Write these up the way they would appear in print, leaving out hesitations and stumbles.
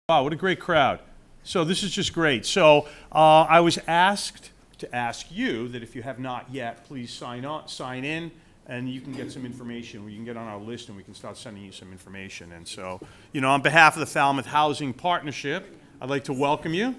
Wow, what a great crowd. So this is just great. So I was asked to ask you that if you have not yet, please sign in, and you can get some information. We can get on our list and we can start sending you some information. And so, on behalf of the Falmouth Housing Partnership, I'd like to welcome you.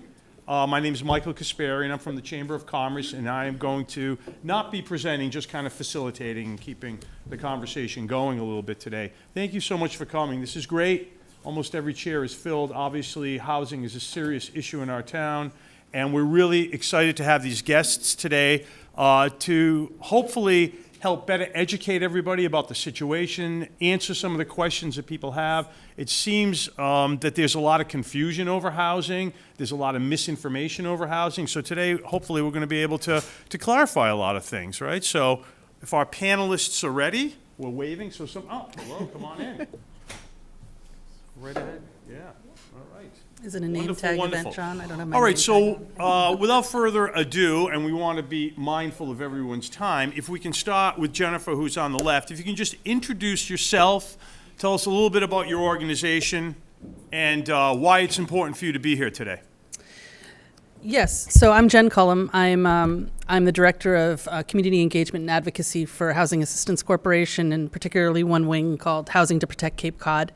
My name is Michael Kasparian. I'm from the Chamber of Commerce, and I am going to not be presenting, just kind of facilitating and keeping the conversation going a little bit today. Thank you so much for coming. This is great. Almost every chair is filled. Obviously, housing is a serious issue in our town, and we're really excited to have these guests today to hopefully help better educate everybody about the situation, answer some of the questions that people have. It seems that there's a lot of confusion over housing. There's a lot of misinformation over housing. So today, hopefully, we're going to be able to clarify a lot of things, right? So if our panelists are ready, we're waving. So hello, come on in. Right ahead, yeah, all right. Is it a name tag event, John? I don't have my All right, name so without further ado, and we want to be mindful of everyone's time, if we can start with Jennifer, who's on the left. If you can just introduce yourself, tell us a little bit about your organization, and why it's important for you to be here today. Yes, so I'm Jen Cullum. I'm the Director of Community Engagement and Advocacy for Housing Assistance Corporation, and particularly one wing called Housing to Protect Cape Cod.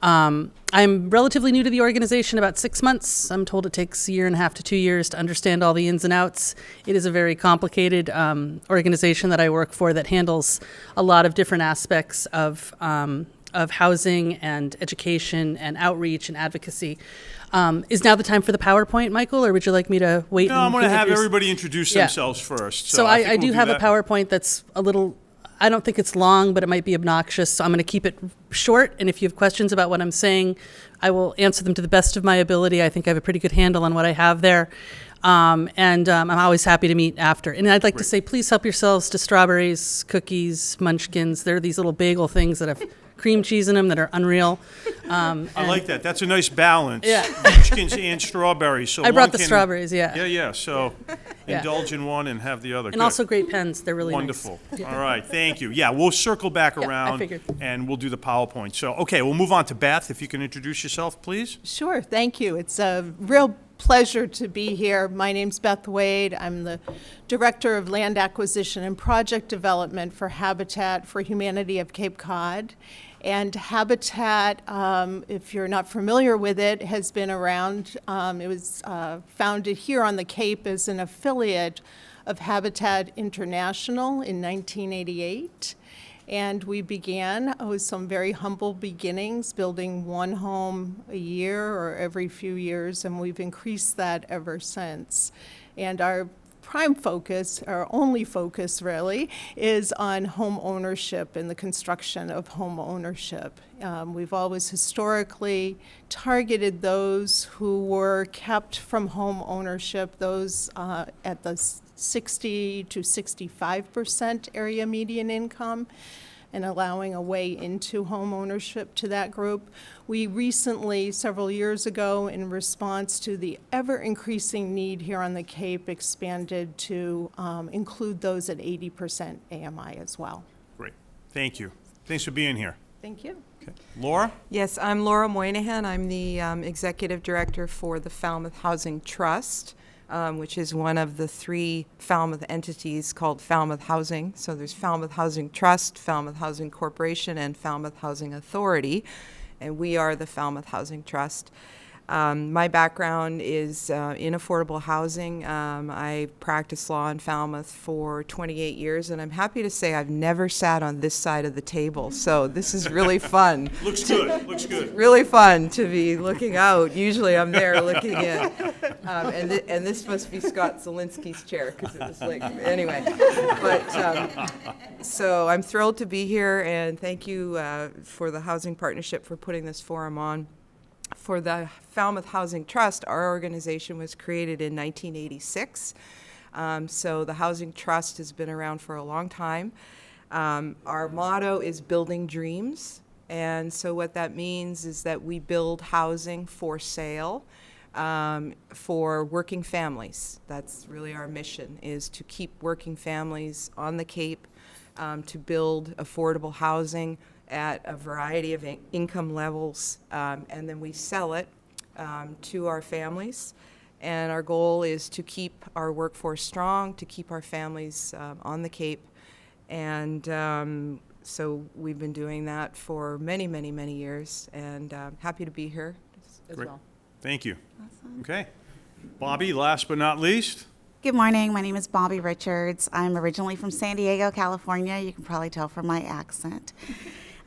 I'm relatively new to the organization, about 6 months. I'm told it takes a year and a half to 2 years to understand all the ins and outs. It is a very complicated organization that I work for that handles a lot of different aspects of housing and education and outreach and advocacy. Is now the time for the PowerPoint, Michael, or would you like me to wait? No, I'm going to have everybody introduce themselves first. So I do have a PowerPoint that's a little, I don't think it's long, but it might be obnoxious. So I'm going to keep it short. And if you have questions about what I'm saying, I will answer them to the best of my ability. I think I have a pretty good handle on what I have there. I'm always happy to meet after. And I'd like to say, please help yourselves to strawberries, cookies, munchkins. They're these little bagel things that have cream cheese in them that are unreal. I like that. That's a nice balance. Yeah. Munchkins and strawberries. So I brought the strawberries, yeah. Yeah. So Yeah. indulge in one and have the other. And Good. also great pens. They're really Wonderful. nice. All right. Thank you. Yeah, we'll circle back I around figured. and we'll do the PowerPoint. So, okay, we'll move on to Beth. If you can introduce yourself, please. Sure, thank you. It's a real pleasure to be here. My name's Beth Wade. I'm the Director of Land Acquisition and Project Development for Habitat for Humanity of Cape Cod. And Habitat, if you're not familiar with it, has been around. It was founded here on the Cape as an affiliate of Habitat International in 1988. And we began with some very humble beginnings, building one home a year or every few years, and we've increased that ever since. And our prime focus, our only focus really, is on home ownership and the construction of home ownership. We've always historically targeted those who were kept from home ownership, those at the 60 to 65% area median income, and allowing a way into home ownership to that group. We recently, several years ago, in response to the ever-increasing need here on the Cape, expanded to include those at 80% AMI as well. Great. Thank you. Thanks for being here. Thank you. Okay. Laura? Yes, I'm Laura Moynihan. I'm the Executive Director for the Falmouth Housing Trust, which is one of the 3 Falmouth entities called Falmouth Housing. So there's Falmouth Housing Trust, Falmouth Housing Corporation, and Falmouth Housing Authority, and we are the Falmouth Housing Trust. My background is in affordable housing. I practiced law in Falmouth for 28 years, and I'm happy to say I've never sat on this side of the table, so this is really fun. Looks good. Looks good. Really fun to be looking out. Usually I'm there looking in. And this must be Scott Zielinski's chair, because it was like, anyway. But, so I'm thrilled to be here, and thank you for the Housing Partnership for putting this forum on. For the Falmouth Housing Trust, our organization was created in 1986. So the Housing Trust has been around for a long time. Our motto is building dreams. And so what that means is that we build housing for sale for working families. That's really our mission, is to keep working families on the Cape, to build affordable housing at a variety of income levels, and then we sell it to our families. And our goal is to keep our workforce strong, to keep our families on the Cape. And so we've been doing that for many, many, many years, and happy to be here as Great. well. Thank you. Okay. Bobby, last but not least. Good morning. My name is Bobby Richards. I'm originally from San Diego, California. You can probably tell from my accent.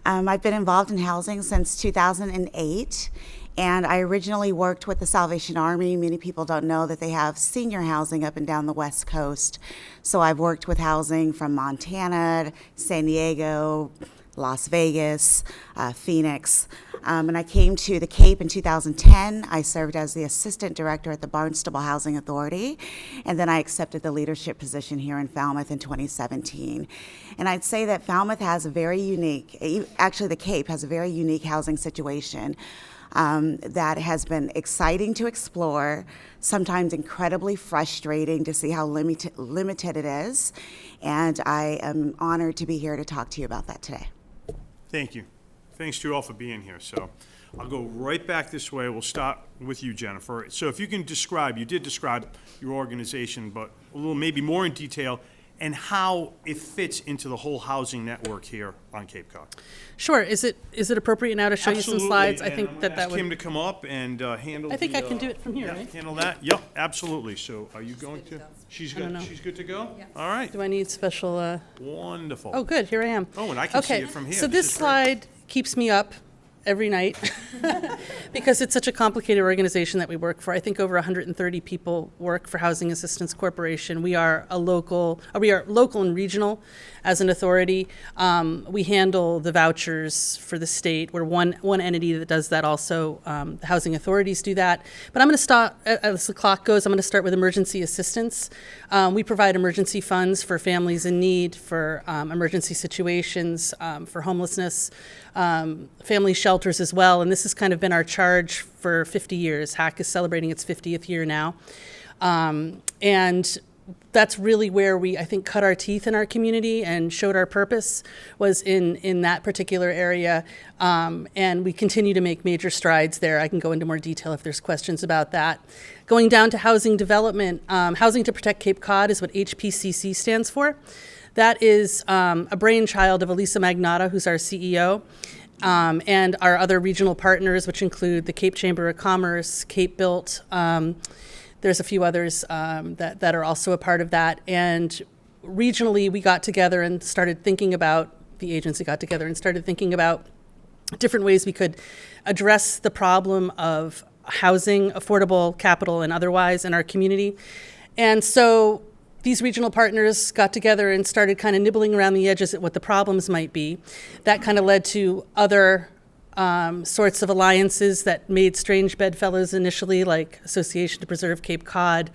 I've been involved in housing since 2008, and I originally worked with the Salvation Army. Many people don't know that they have senior housing up and down the West Coast. So I've worked with housing from Montana, San Diego, Las Vegas, Phoenix. And I came to the Cape in 2010. I served as the assistant director at the Barnstable Housing Authority, and then I accepted the leadership position here in Falmouth in 2017. And I'd say that Falmouth has a very unique, actually the Cape has a very unique housing situation that has been exciting to explore, sometimes incredibly frustrating to see how limited it is. And I am honored to be here to talk to you about that today. Thank you. Thanks to you all for being here. So I'll go right back this way. We'll start with you, Jennifer. So if you can describe, you did describe your organization, but a little maybe more in detail, and how it fits into the whole housing network here on Cape Cod. Sure. Is it appropriate now to show you some slides? I think that ask would. Kim to come up and handle. I think the, I can do it from here, yeah, right? handle that. Yep, absolutely. So are you going to? She's don't good. know. She's good to go. All right. Do I need special? Wonderful. Oh, good. Here I am. Oh, and I can see Okay. it from here. So This this is great. slide keeps me up every night because it's such a complicated organization that we work for. I think over 130 people work for Housing Assistance Corporation. We are local and regional as an authority. We handle the vouchers for the state. We're one entity that does that also. The housing authorities do that. But I'm going to start, as the clock goes, I'm going to start with emergency assistance. We provide emergency funds for families in need, for emergency situations, for homelessness, family shelters as well. And this has kind of been our charge for 50 years. HAC is celebrating its 50th year now. And that's really where we, I think, cut our teeth in our community and showed our purpose, was in that particular area. And we continue to make major strides there. I can go into more detail if there's questions about that. Going down to housing development, Housing to Protect Cape Cod is what HPCC stands for. That is a brainchild of Elisa Magnata, who's our CEO, and our other regional partners, which include the Cape Chamber of Commerce, Cape Built. There's a few others that are also a part of that. And regionally, we got together and started thinking about, the agency got together and started thinking about different ways we could address the problem of housing, affordable capital and otherwise in our community. And so these regional partners got together and started kind of nibbling around the edges at what the problems might be. That kind of led to other sorts of alliances that made strange bedfellows initially, like Association to Preserve Cape Cod.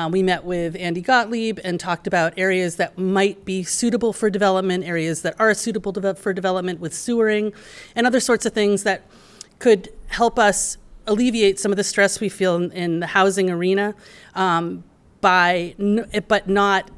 We met with Andy Gottlieb and talked about areas that might be suitable for development, areas that are suitable for development with sewering, and other sorts of things that could help us alleviate some of the stress we feel in the housing arena, but not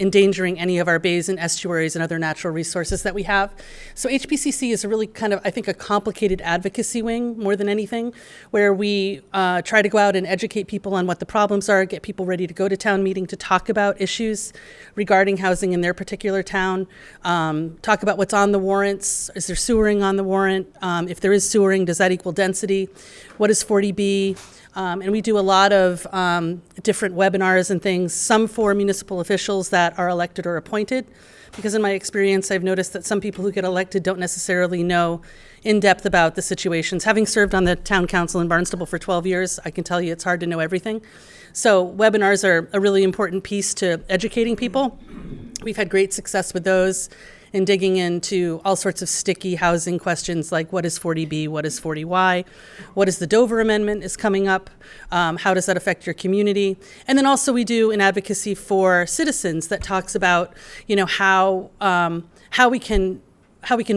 endangering any of our bays and estuaries and other natural resources that we have. So HPCC is a really kind of, I think, a complicated advocacy wing more than anything, where we try to go out and educate people on what the problems are, get people ready to go to town meeting to talk about issues regarding housing in their particular town, talk about what's on the warrants. Is there sewering on the warrant? If there is sewering, does that equal density? What is 40B? And we do a lot of different webinars and things, some for municipal officials that are elected or appointed, because in my experience, I've noticed that some people who get elected don't necessarily know in depth about the situations. Having served on the town council in Barnstable for 12 years, I can tell you it's hard to know everything. So webinars are a really important piece to educating people. We've had great success with those in digging into all sorts of sticky housing questions like what is 40B, what is 40Y, what is the Dover Amendment is coming up, how does that affect your community? And then also we do an advocacy for citizens that talks about, you know, how we can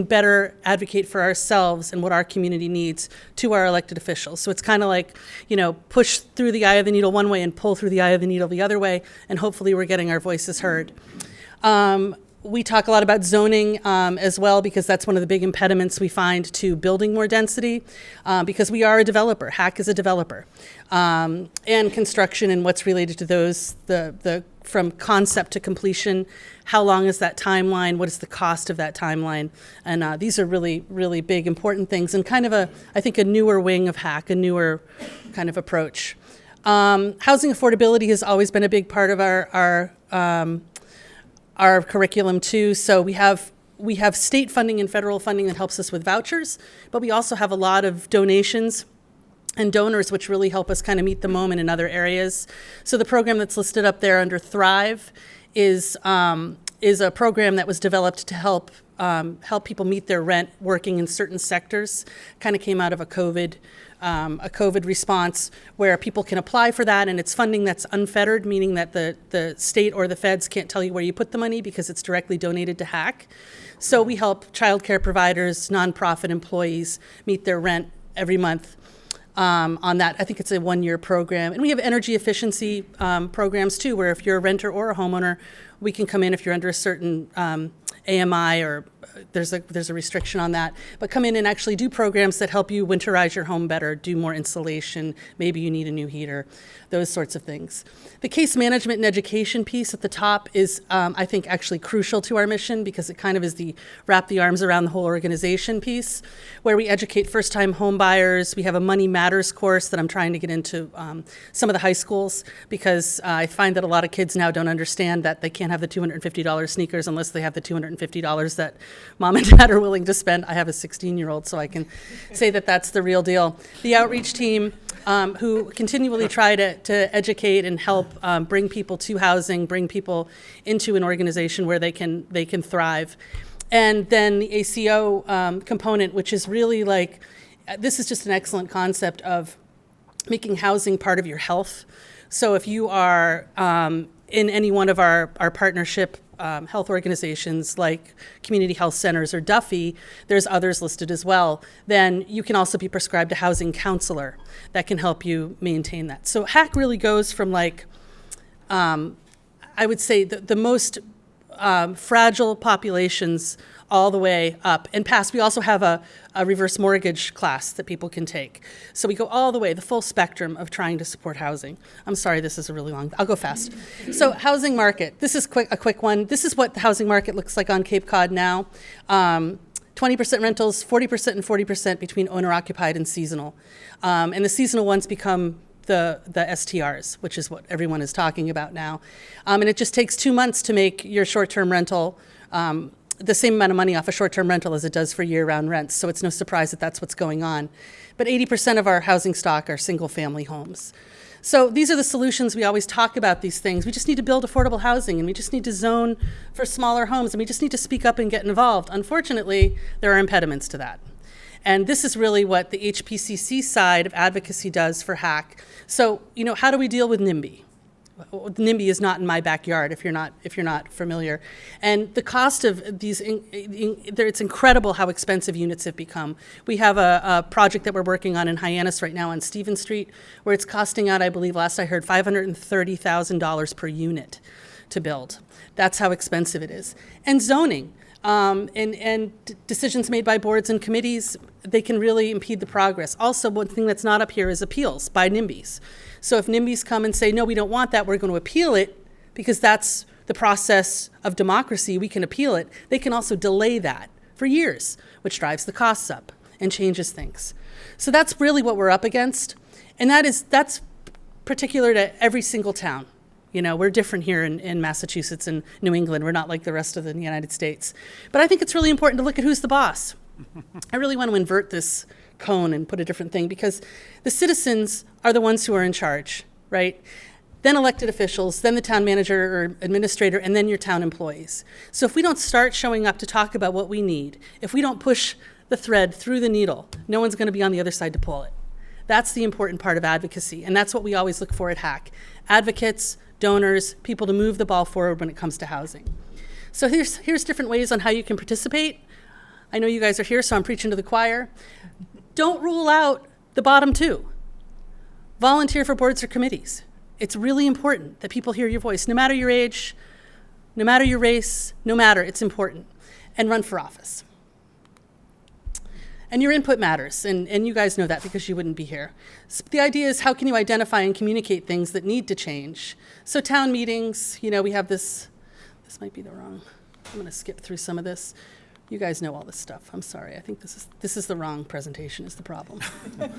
better advocate for ourselves and what our community needs to our elected officials. So it's kind of like, you know, push through the eye of the needle one way and pull through the eye of the needle the other way, and hopefully we're getting our voices heard. We talk a lot about zoning as well, because that's one of the big impediments we find to building more density, because we are a developer. HAC is a developer. And construction and what's related to those, the from concept to completion, how long is that timeline, what is the cost of that timeline? And these are really, really big, important things, and kind of I think a newer wing of HAC, a newer kind of approach. Housing affordability has always been a big part of our curriculum too. So we have state funding and federal funding that helps us with vouchers, but we also have a lot of donations and donors which really help us kind of meet the moment in other areas. So the program that's listed up there under Thrive is a program that was developed to help people meet their rent working in certain sectors. Kind of came out of a COVID response where people can apply for that, and it's funding that's unfettered, meaning that the state or the feds can't tell you where you put the money because it's directly donated to HAC. So we help childcare providers, nonprofit employees meet their rent every month on that. I think it's a 1-year program. And we have energy efficiency programs too, where if you're a renter or a homeowner, we can come in if you're under a certain AMI, or there's a restriction on that, but come in and actually do programs that help you winterize your home better, do more insulation, maybe you need a new heater, those sorts of things. The case management and education piece at the top is, I think, actually crucial to our mission, because it kind of is the wrap the arms around the whole organization piece, where we educate first-time home buyers. We have a Money Matters course that I'm trying to get into some of the high schools, because I find that a lot of kids now don't understand that they can't have the $250 sneakers unless they have the $250 that mom and dad are willing to spend. I have a 16-year-old, so I can say that that's the real deal. The outreach team, who continually try to educate and help bring people to housing, bring people into an organization where they can thrive. And then the ACO component, which is really like, this is just an excellent concept of making housing part of your health. So if you are in any one of our partnership health organizations like Community Health Centers or Duffy, there's others listed as well, then you can also be prescribed a housing counselor that can help you maintain that. So HAC really goes from like, I would say the most fragile populations all the way up and past. We also have a reverse mortgage class that people can take. So we go all the way, the full spectrum of trying to support housing. I'm sorry, this is a really long, I'll go fast. So housing market, this is a quick one. This is what the housing market looks like on Cape Cod now. 20% rentals, 40% and 40% between owner-occupied and seasonal. And the seasonal ones become the STRs, which is what everyone is talking about now. And it just takes 2 months to make your short-term rental the same amount of money off a short-term rental as it does for year-round rents. So it's no surprise that that's what's going on. But 80% of our housing stock are single-family homes. So these are the solutions. We always talk about these things. We just need to build affordable housing, and we just need to zone for smaller homes, and we just need to speak up and get involved. Unfortunately, there are impediments to that. And this is really what the HPCC side of advocacy does for HAC. So, how do we deal with NIMBY? NIMBY is not in my backyard if you're not familiar. And the cost of these, it's incredible how expensive units have become. We have a project that we're working on in Hyannis right now on Stephen Street, where it's costing out, I believe, last I heard, $530,000 per unit to build. That's how expensive it is. And zoning. And decisions made by boards and committees, they can really impede the progress. Also, one thing that's not up here is appeals by NIMBYs. So if NIMBYs come and say, no, we don't want that, we're going to appeal it, because that's the process of democracy, we can appeal it. They can also delay that for years, which drives the costs up and changes things. So that's really what we're up against. And that's particular to every single town. We're different here in Massachusetts and New England. We're not like the rest of the United States. But I think it's really important to look at who's the boss. I really want to invert this cone and put a different thing, because the citizens are the ones who are in charge, right? Then elected officials, then the town manager or administrator, and then your town employees. So if we don't start showing up to talk about what we need, if we don't push the thread through the needle, no one's going to be on the other side to pull it. That's the important part of advocacy, and that's what we always look for at HAC. Advocates, donors, people to move the ball forward when it comes to housing. So here's different ways on how you can participate. I know you guys are here, so I'm preaching to the choir. Don't rule out the bottom two. Volunteer for boards or committees. It's really important that people hear your voice, no matter your age, no matter your race, no matter, it's important, and run for office. And your input matters, and you guys know that because you wouldn't be here. So the idea is, how can you identify and communicate things that need to change? So town meetings, we have this might be the wrong, I'm gonna skip through some of this. You guys know all this stuff, I'm sorry, I think this is the wrong presentation is the problem. A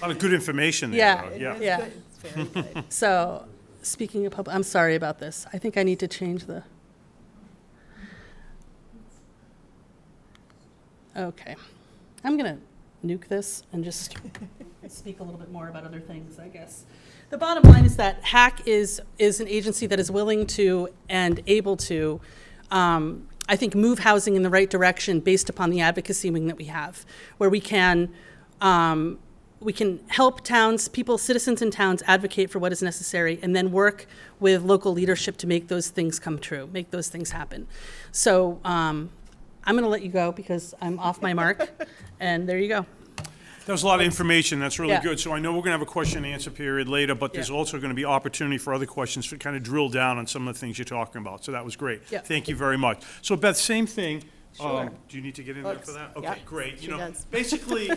lot of good information there, Yeah, though. Yeah. yeah. It's very good. So, speaking of public, I'm sorry about this. I think I need to change the. Okay. I'm going to nuke this and just speak a little bit more about other things, I guess. The bottom line is that HAC is an agency that is willing to and able to, I think, move housing in the right direction based upon the advocacy wing that we have, where we can help towns, people, citizens in towns advocate for what is necessary and then work with local leadership to make those things come true, make those things happen. So I'm going to let you go because I'm off my mark, and there you go. That was a lot of information. That's really Yeah. good. So I know we're going to have a question and answer period later, but there's Yeah. also going to be opportunity for other questions to kind of drill down on some of the things you're talking about. So that was great. Yeah. Thank you very much. So Beth, same thing. Sure. Do you need to get in there for that? Okay, Yeah, great. she does. Basically,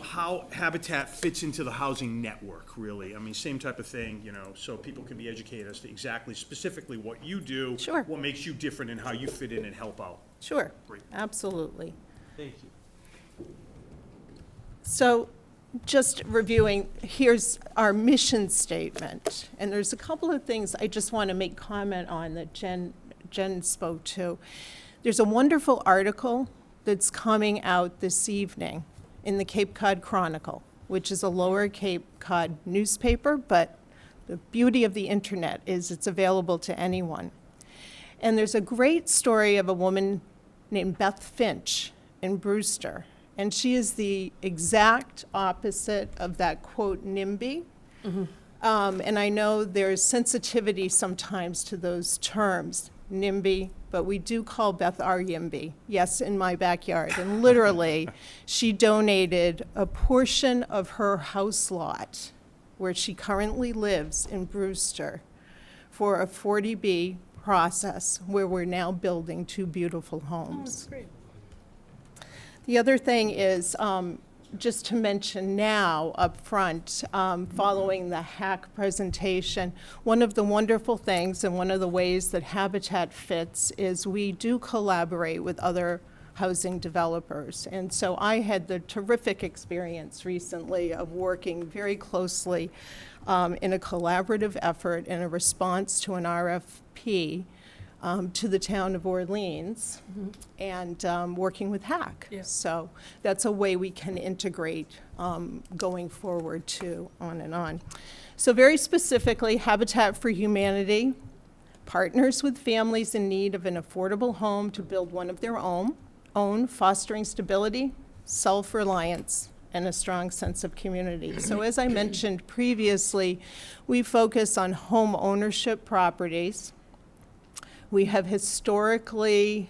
how Habitat fits into the housing network, really. I mean, same type of thing, so people can be educated as to exactly, specifically what you do. Sure. What makes you different and how you fit in and help out. Sure, Great. absolutely. Thank you. So just reviewing, here's our mission statement. And there's a couple of things I just want to make comment on that Jen spoke to. There's a wonderful article that's coming out this evening in the Cape Cod Chronicle, which is a Lower Cape Cod newspaper, but the beauty of the internet is it's available to anyone. And there's a great story of a woman named Beth Finch in Brewster. And she is the exact opposite of that quote NIMBY. And I know there's sensitivity sometimes to those terms, NIMBY, but we do call Beth our YIMBY. Yes, in my backyard. And literally, she donated a portion of her house lot where she currently lives in Brewster for a 40B process where we're now building 2 beautiful homes. Great. The other thing is, just to mention now up front, following the HAC presentation, one of the wonderful things and one of the ways that Habitat fits is we do collaborate with other housing developers. And so I had the terrific experience recently of working very closely in a collaborative effort in a response to an RFP to the town of Orleans, and working with HAC. Yeah. So that's a way we can integrate going forward too, on and on. So very specifically, Habitat for Humanity partners with families in need of an affordable home to build one of their own, fostering stability, self-reliance, and a strong sense of community. So as I mentioned previously, we focus on home ownership properties. We have historically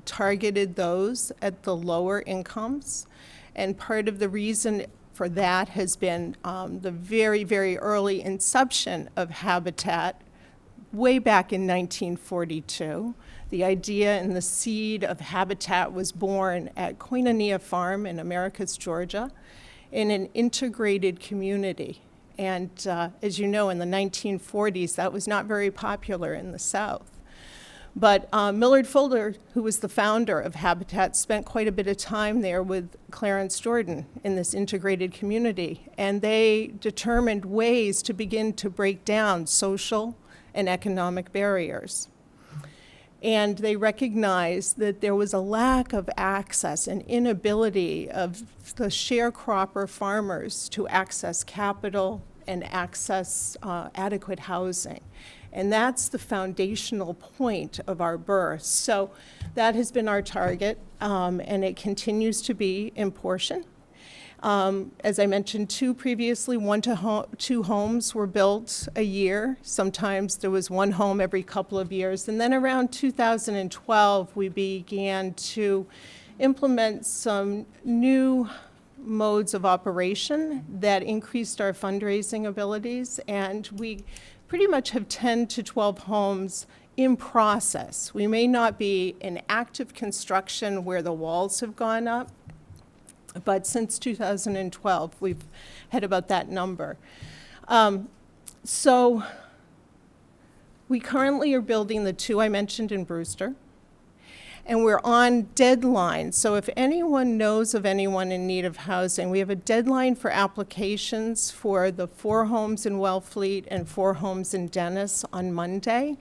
targeted those at the lower incomes, and part of the reason for that has been the very, very early inception of Habitat way back in 1942. The idea and the seed of Habitat was born at Koinonia Farm in Americus, Georgia, in an integrated community. And as you know, in the 1940s, that was not very popular in the South. But Millard Fuller, who was the founder of Habitat, spent quite a bit of time there with Clarence Jordan in this integrated community. And they determined ways to begin to break down social and economic barriers. And they recognized that there was a lack of access and inability of the sharecropper farmers to access capital and access adequate housing. And that's the foundational point of our birth. So that has been our target, and it continues to be in portion. As I mentioned previously, 1 to 2 homes were built a year. Sometimes there was 1 home every couple of years. And then around 2012, we began to implement some new modes of operation that increased our fundraising abilities. And we pretty much have 10 to 12 homes in process. We may not be in active construction where the walls have gone up, but since 2012, we've had about that number. So we currently are building the 2 I mentioned in Brewster, and we're on deadline. So if anyone knows of anyone in need of housing, we have a deadline for applications for the 4 homes in Wellfleet and 4 homes in Dennis on Monday.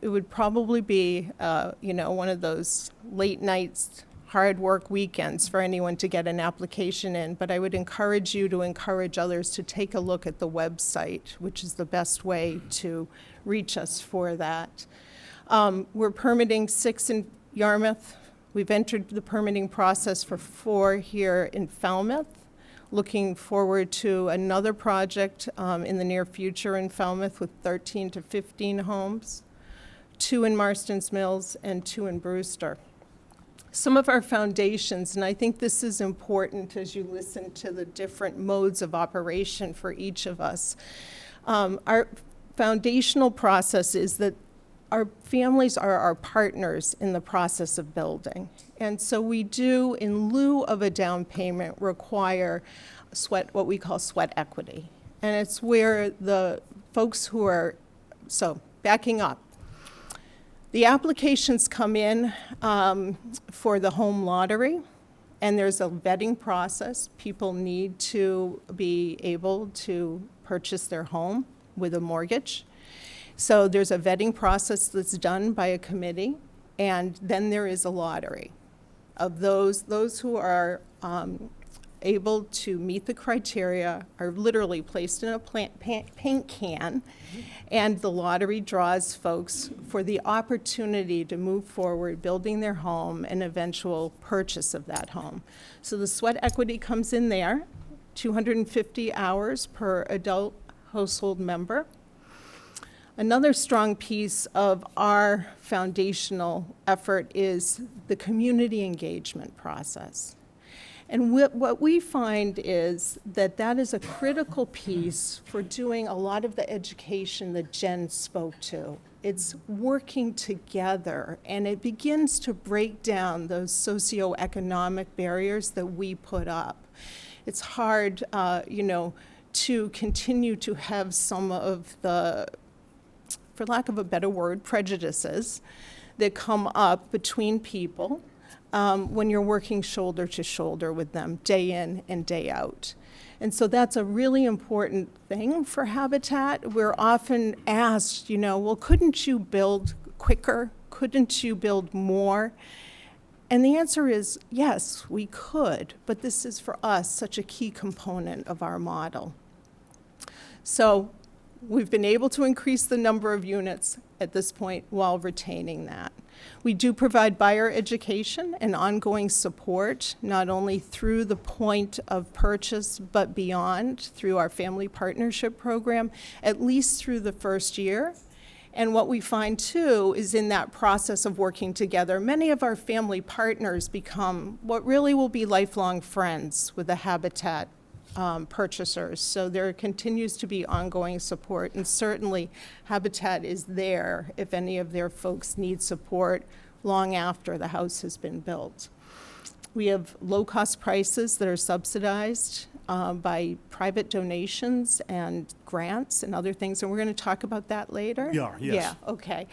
It would probably be, one of those late nights, hard work weekends for anyone to get an application in, but I would encourage you to encourage others to take a look at the website, which is the best way to reach us for that. We're permitting 6 in Yarmouth. We've entered the permitting process for 4 here in Falmouth. Looking forward to another project in the near future in Falmouth with 13 to 15 homes, 2 in Marston's Mills and 2 in Brewster. Some of our foundations, and I think this is important as you listen to the different modes of operation for each of us. Our foundational process is that our families are our partners in the process of building. And so we do, in lieu of a down payment, require what we call sweat equity. And it's where the folks who are, so backing up, the applications come in for the home lottery, and there's a vetting process. People need to be able to purchase their home with a mortgage. So there's a vetting process that's done by a committee, and then there is a lottery of those who are able to meet the criteria are literally placed in a paint can, and the lottery draws folks for the opportunity to move forward building their home and eventual purchase of that home. So the sweat equity comes in there, 250 hours per adult household member. Another strong piece of our foundational effort is the community engagement process. And what we find is that that is a critical piece for doing a lot of the education that Jen spoke to. It's working together, and it begins to break down those socioeconomic barriers that we put up. It's hard, to continue to have some of the, for lack of a better word, prejudices that come up between people when you're working shoulder to shoulder with them day in and day out. And so that's a really important thing for Habitat. We're often asked, well, couldn't you build quicker? Couldn't you build more? And the answer is yes, we could, but this is for us such a key component of our model. So we've been able to increase the number of units at this point while retaining that. We do provide buyer education and ongoing support, not only through the point of purchase, but beyond through our family partnership program, at least through the first year. And what we find too is in that process of working together, many of our family partners become what really will be lifelong friends with the Habitat purchasers. So there continues to be ongoing support, and certainly Habitat is there if any of their folks need support long after the house has been built. We have low-cost prices that are subsidized by private donations and grants and other things, and we're going to talk about that later. We are, yes. Yeah, okay.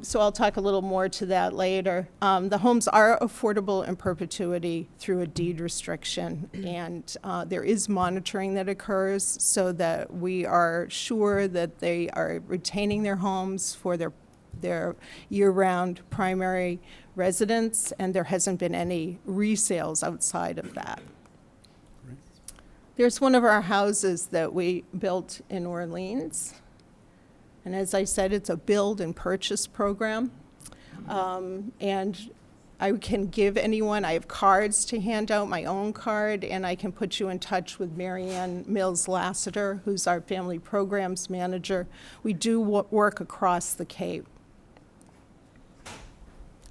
So I'll talk a little more to that later. The homes are affordable in perpetuity through a deed restriction, and there is monitoring that occurs so that we are sure that they are retaining their homes for their year-round primary residence, and there hasn't been any resales outside of that. There's one of our houses that we built in Orleans. And as I said, it's a build and purchase program. And I can give anyone, I have cards to hand out, my own card, and I can put you in touch with Marianne Mills Lassiter, who's our family programs manager. We do work across the Cape.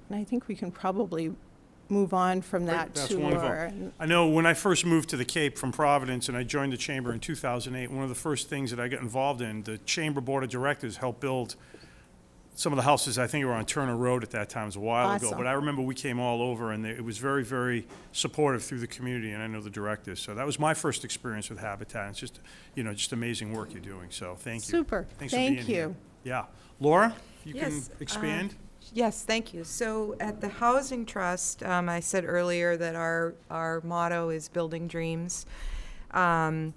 And I think we can probably move on from that That's tour. wonderful. And I know when I first moved to the Cape from Providence and I joined the Chamber in 2008, one of the first things that I got involved in, the Chamber Board of Directors helped build some of the houses, I think were on Turner Road at that time, it was a while ago. Awesome. But I remember we came all over and it was very, very supportive through the community, and I know the directors. So that was my first experience with Habitat. It's just, just amazing work you're doing, so thank you. Super. Thanks for Thank being here. you. Yeah. Laura, you can Yes, expand? Yes, thank you. So at the Housing Trust, I said earlier that our motto is building dreams. Our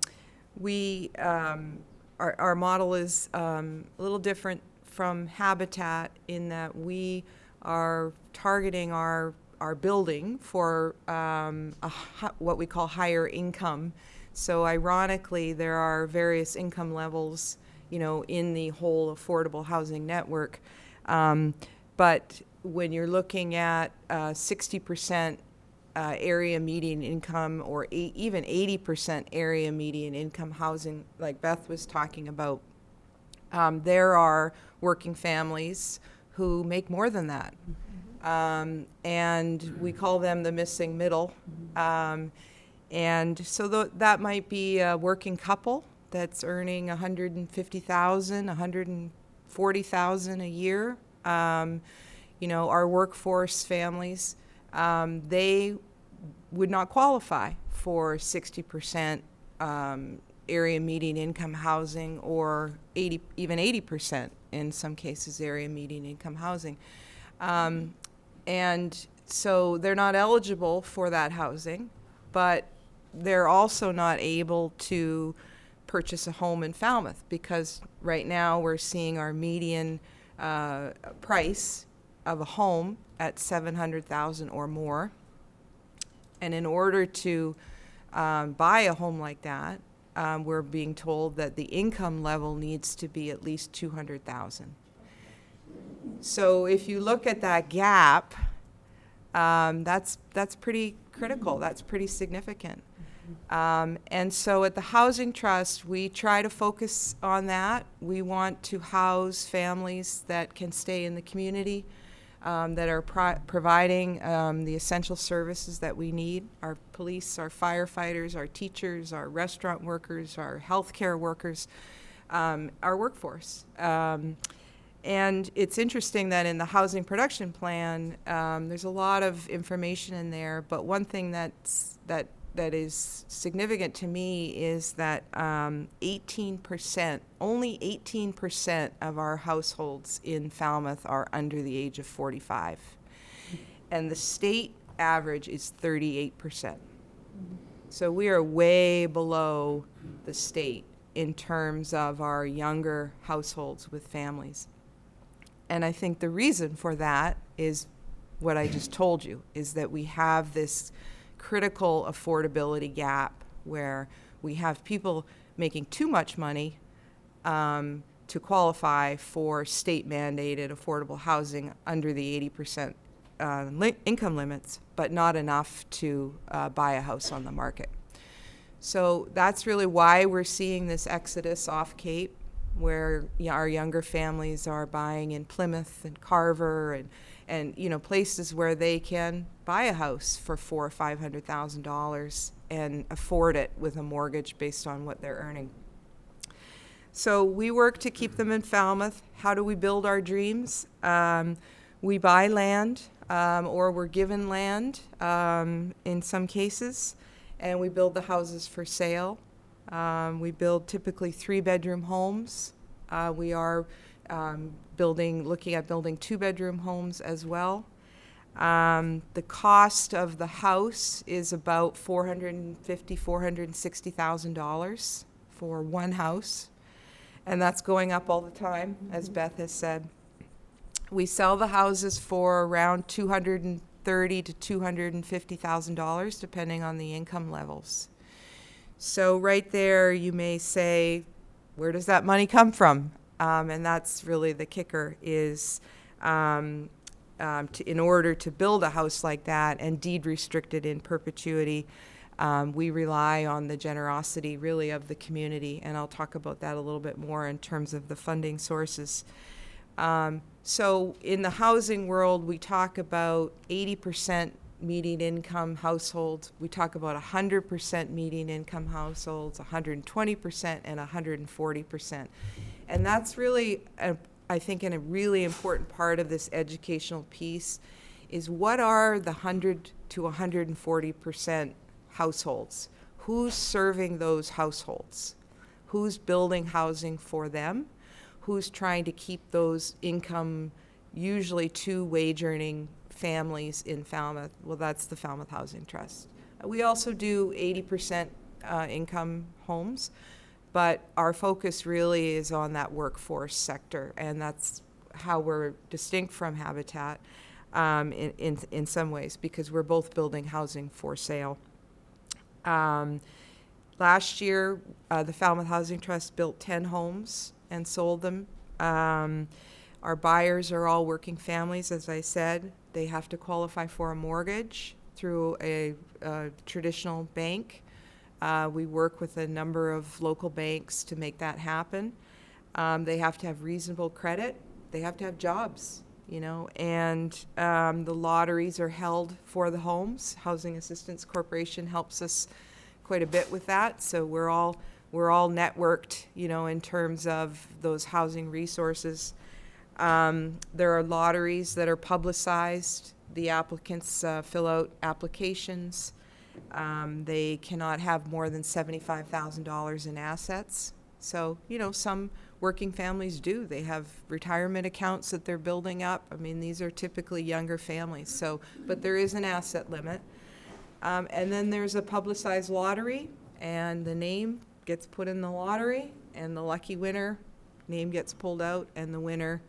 model is a little different from Habitat in that we are targeting our building for what we call higher income. So ironically, there are various income levels, in the whole affordable housing network. But when you're looking at 60% area median income or even 80% area median income housing, like Beth was talking about, there are working families who make more than that. And we call them the missing middle. And so that might be a working couple that's earning $150,000, $140,000 a year. Our workforce families, they would not qualify for 60% area median income housing or even 80% in some cases area median income housing. And so they're not eligible for that housing, but they're also not able to purchase a home in Falmouth because right now we're seeing our median price of a home at $700,000 or more. And in order to buy a home like that, we're being told that the income level needs to be at least $200,000. So if you look at that gap, that's pretty critical. That's pretty significant. And so at the Housing Trust, we try to focus on that. We want to house families that can stay in the community, that are providing the essential services that we need. Our police, our firefighters, our teachers, our restaurant workers, our healthcare workers, our workforce. And it's interesting that in the housing production plan, there's a lot of information in there, but one thing that is significant to me is that 18%, only 18% of our households in Falmouth are under the age of 45. And the state average is 38%. So we are way below the state in terms of our younger households with families. And I think the reason for that is what I just told you, is that we have this critical affordability gap where we have people making too much money to qualify for state-mandated affordable housing under the 80% income limits, but not enough to buy a house on the market. So that's really why we're seeing this exodus off Cape, where our younger families are buying in Plymouth and Carver and places where they can buy a house for $400,000 or $500,000 and afford it with a mortgage based on what they're earning. So we work to keep them in Falmouth. How do we build our dreams? We buy land, or we're given land in some cases, and we build the houses for sale. We build typically 3-bedroom homes. We are looking at building 2-bedroom homes as well. The cost of the house is about $450,000, $460,000 for one house, and that's going up all the time, as Beth has said. We sell the houses for around $230,000 to $250,000, depending on the income levels. So right there, you may say, where does that money come from? And that's really the kicker, is in order to build a house like that and deed restrict it in perpetuity, we rely on the generosity really of the community, and I'll talk about that a little bit more in terms of the funding sources. So in the housing world, we talk about 80% median income households. We talk about 100% median income households, 120%, and 140%. And that's really, I think, a really important part of this educational piece is what are the 100 to 140% households? Who's serving those households? Who's building housing for them? Who's trying to keep those income, usually two wage-earning families in Falmouth? Well, that's the Falmouth Housing Trust. We also do 80% income homes, but our focus really is on that workforce sector, and that's how we're distinct from Habitat in some ways, because we're both building housing for sale. Last year, the Falmouth Housing Trust built 10 homes and sold them. Our buyers are all working families, as I said. They have to qualify for a mortgage through a traditional bank. We work with a number of local banks to make that happen. They have to have reasonable credit. They have to have jobs, you know, and the lotteries are held for the homes. Housing Assistance Corporation helps us quite a bit with that, so we're all networked, you know, in terms of those housing resources. There are lotteries that are publicized. The applicants fill out applications. They cannot have more than $75,000 in assets. So, you know, some working families do. They have retirement accounts that they're building up. I mean, these are typically younger families. So, but there is an asset limit. And then there's a publicized lottery, and the name gets put in the lottery, and the lucky winner name gets pulled out, and the winner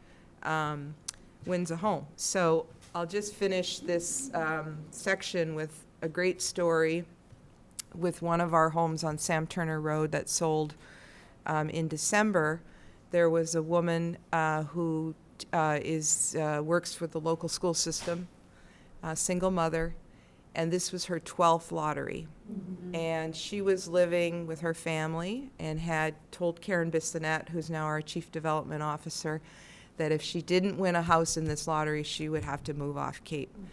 wins a home. So I'll just finish this section with a great story with one of our homes on Sam Turner Road that sold in December. There was a woman who works for the local school system, a single mother, and this was her 12th lottery. Mm-hmm. And she was living with her family and had told Karen Bissonette, who's now our Chief Development Officer, that if she didn't win a house in this lottery, she would have to move off Cape. Mm-hmm.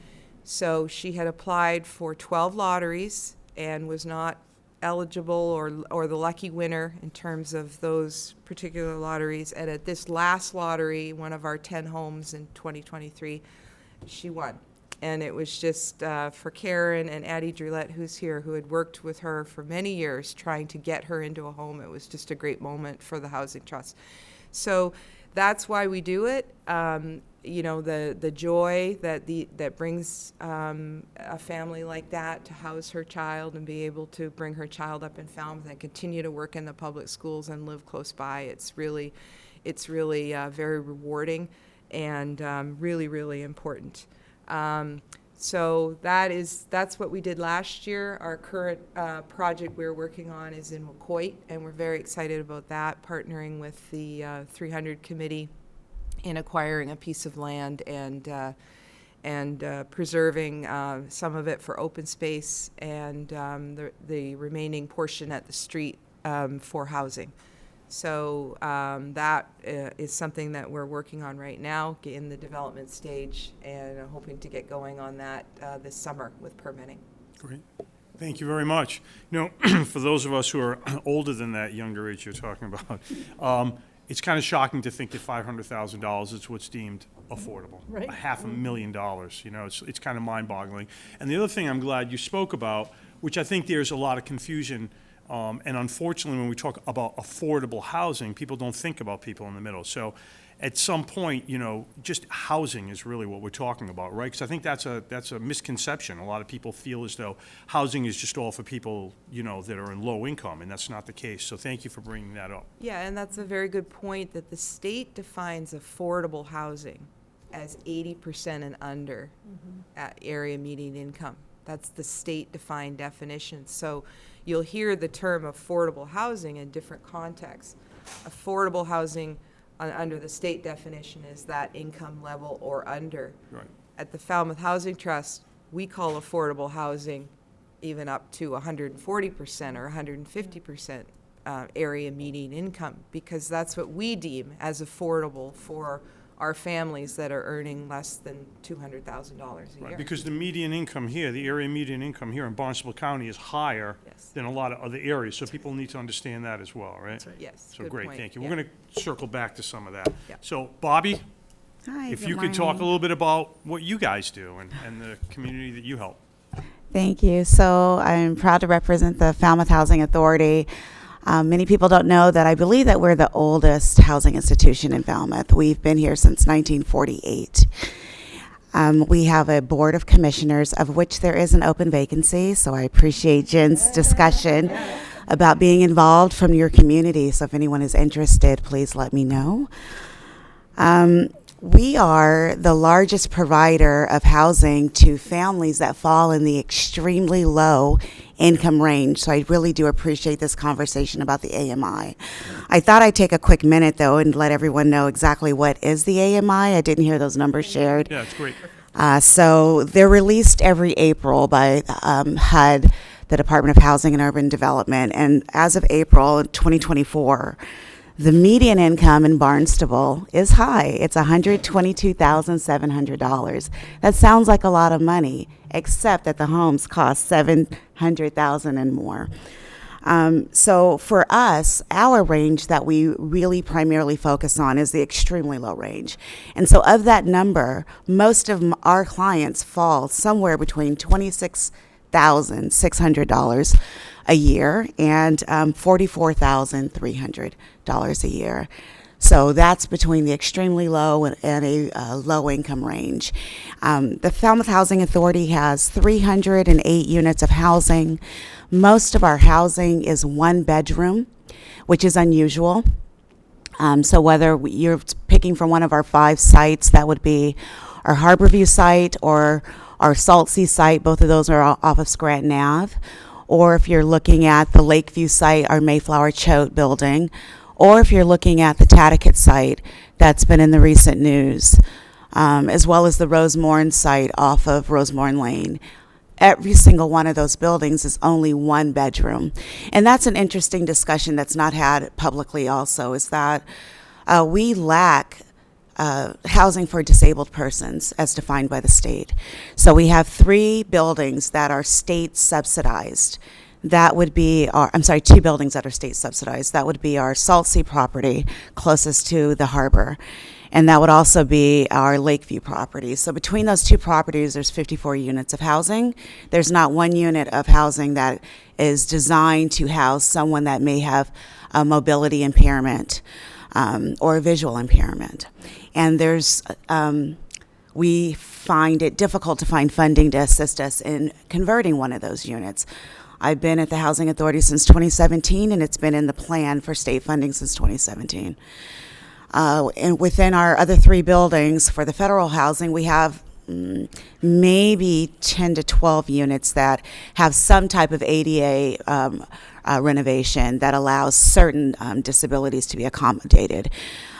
So she had applied for 12 lotteries and was not eligible or the lucky winner in terms of those particular lotteries. And at this last lottery, one of our 10 homes in 2023, she won. And it was just for Karen and Addie Drillette, who's here, who had worked with her for many years trying to get her into a home. It was just a great moment for the Housing Trust. So that's why we do it. You know, the joy that brings a family like that to house her child and be able to bring her child up in Falmouth and continue to work in the public schools and live close by. It's really very rewarding and really, really important. So that's what we did last year. Our current project we're working on is in Wacoit, and we're very excited about that, partnering with the 300 committee in acquiring a piece of land and preserving some of it for open space and the remaining portion at the street for housing. So that is something that we're working on right now in the development stage, and hoping to get going on that this summer with permitting. Great. Thank you very much. You know, for those of us who are older than that younger age you're talking about, it's kind of shocking to think that $500,000 is what's deemed affordable. Right. $500,000, you know, it's kind of mind-boggling. And the other thing I'm glad you spoke about, which I think there's a lot of confusion, and unfortunately when we talk about affordable housing, people don't think about people in the middle. So at some point, you know, just housing is really what we're talking about, right? Because I think that's a misconception. A lot of people feel as though housing is just all for people, you know, that are in low income, and that's not the case. So thank you for bringing that up. Yeah, and that's a very good point, that the state defines affordable housing as 80% and under at area median income. That's the state-defined definition. So you'll hear the term affordable housing in different contexts. Affordable housing under the state definition is that income level or under. Right. At the Falmouth Housing Trust, we call affordable housing even up to 140% or 150% area median income, because that's what we deem as affordable for are families that are earning less than $200,000 a year. Right, because the median income here, the area median income here in Barnstable County is higher Yes. than a lot of other areas, so people need to understand that as well, right? That's right. Yes, So good great, point. thank you. Yeah. We're going to circle back to some of that. Yeah. So Bobby, Hi, if good you could talk a morning. little bit about what you guys do and the community that you help. Thank you. So I'm proud to represent the Falmouth Housing Authority. Many people don't know that I believe that we're the oldest housing institution in Falmouth. We've been here since 1948. We have a board of commissioners, of which there is an open vacancy, so I appreciate Jen's discussion about being involved from your community. So if anyone is interested, please let me know. We are the largest provider of housing to families that fall in the extremely low income range. So I really do appreciate this conversation about the AMI. I thought I'd take a quick minute, though, and let everyone know exactly what is the AMI. I didn't hear those numbers shared. Yeah, it's great. So they're released every April by HUD, the Department of Housing and Urban Development. And as of April 2024, the median income in Barnstable is high. It's $122,700. That sounds like a lot of money, except that the homes cost $700,000 and more. So for us, our range that we really primarily focus on is the extremely low range. And so of that number, most of our clients fall somewhere between $26,600 a year and $44,300 a year. So that's between the extremely low and a low income range. The Falmouth Housing Authority has 308 units of housing. Most of our housing is one bedroom, which is unusual. So whether you're picking from one of our 5 sites, that would be our Harborview site or our Saltsea site, both of those are off of Scranton Ave. Or if you're looking at the Lakeview site, our Mayflower Choate building, or if you're looking at the Tatticat site that's been in the recent news, as well as the Rosemorne site off of Rosemorne Lane. Every single one of those buildings is only one bedroom. And that's an interesting discussion that's not had publicly also, is that we lack housing for disabled persons as defined by the state. So we have 3 buildings that are state subsidized. That would be 2 buildings that are state subsidized. That would be our Saltsea property closest to the harbor. And that would also be our Lakeview property. So between those 2 properties, there's 54 units of housing. There's not one unit of housing that is designed to house someone that may have a mobility impairment or a visual impairment. And we find it difficult to find funding to assist us in converting one of those units. I've been at the Housing Authority since 2017, and it's been in the plan for state funding since 2017. And within our other 3 buildings for the federal housing, we have maybe 10 to 12 units that have some type of ADA renovation that allows certain disabilities to be accommodated.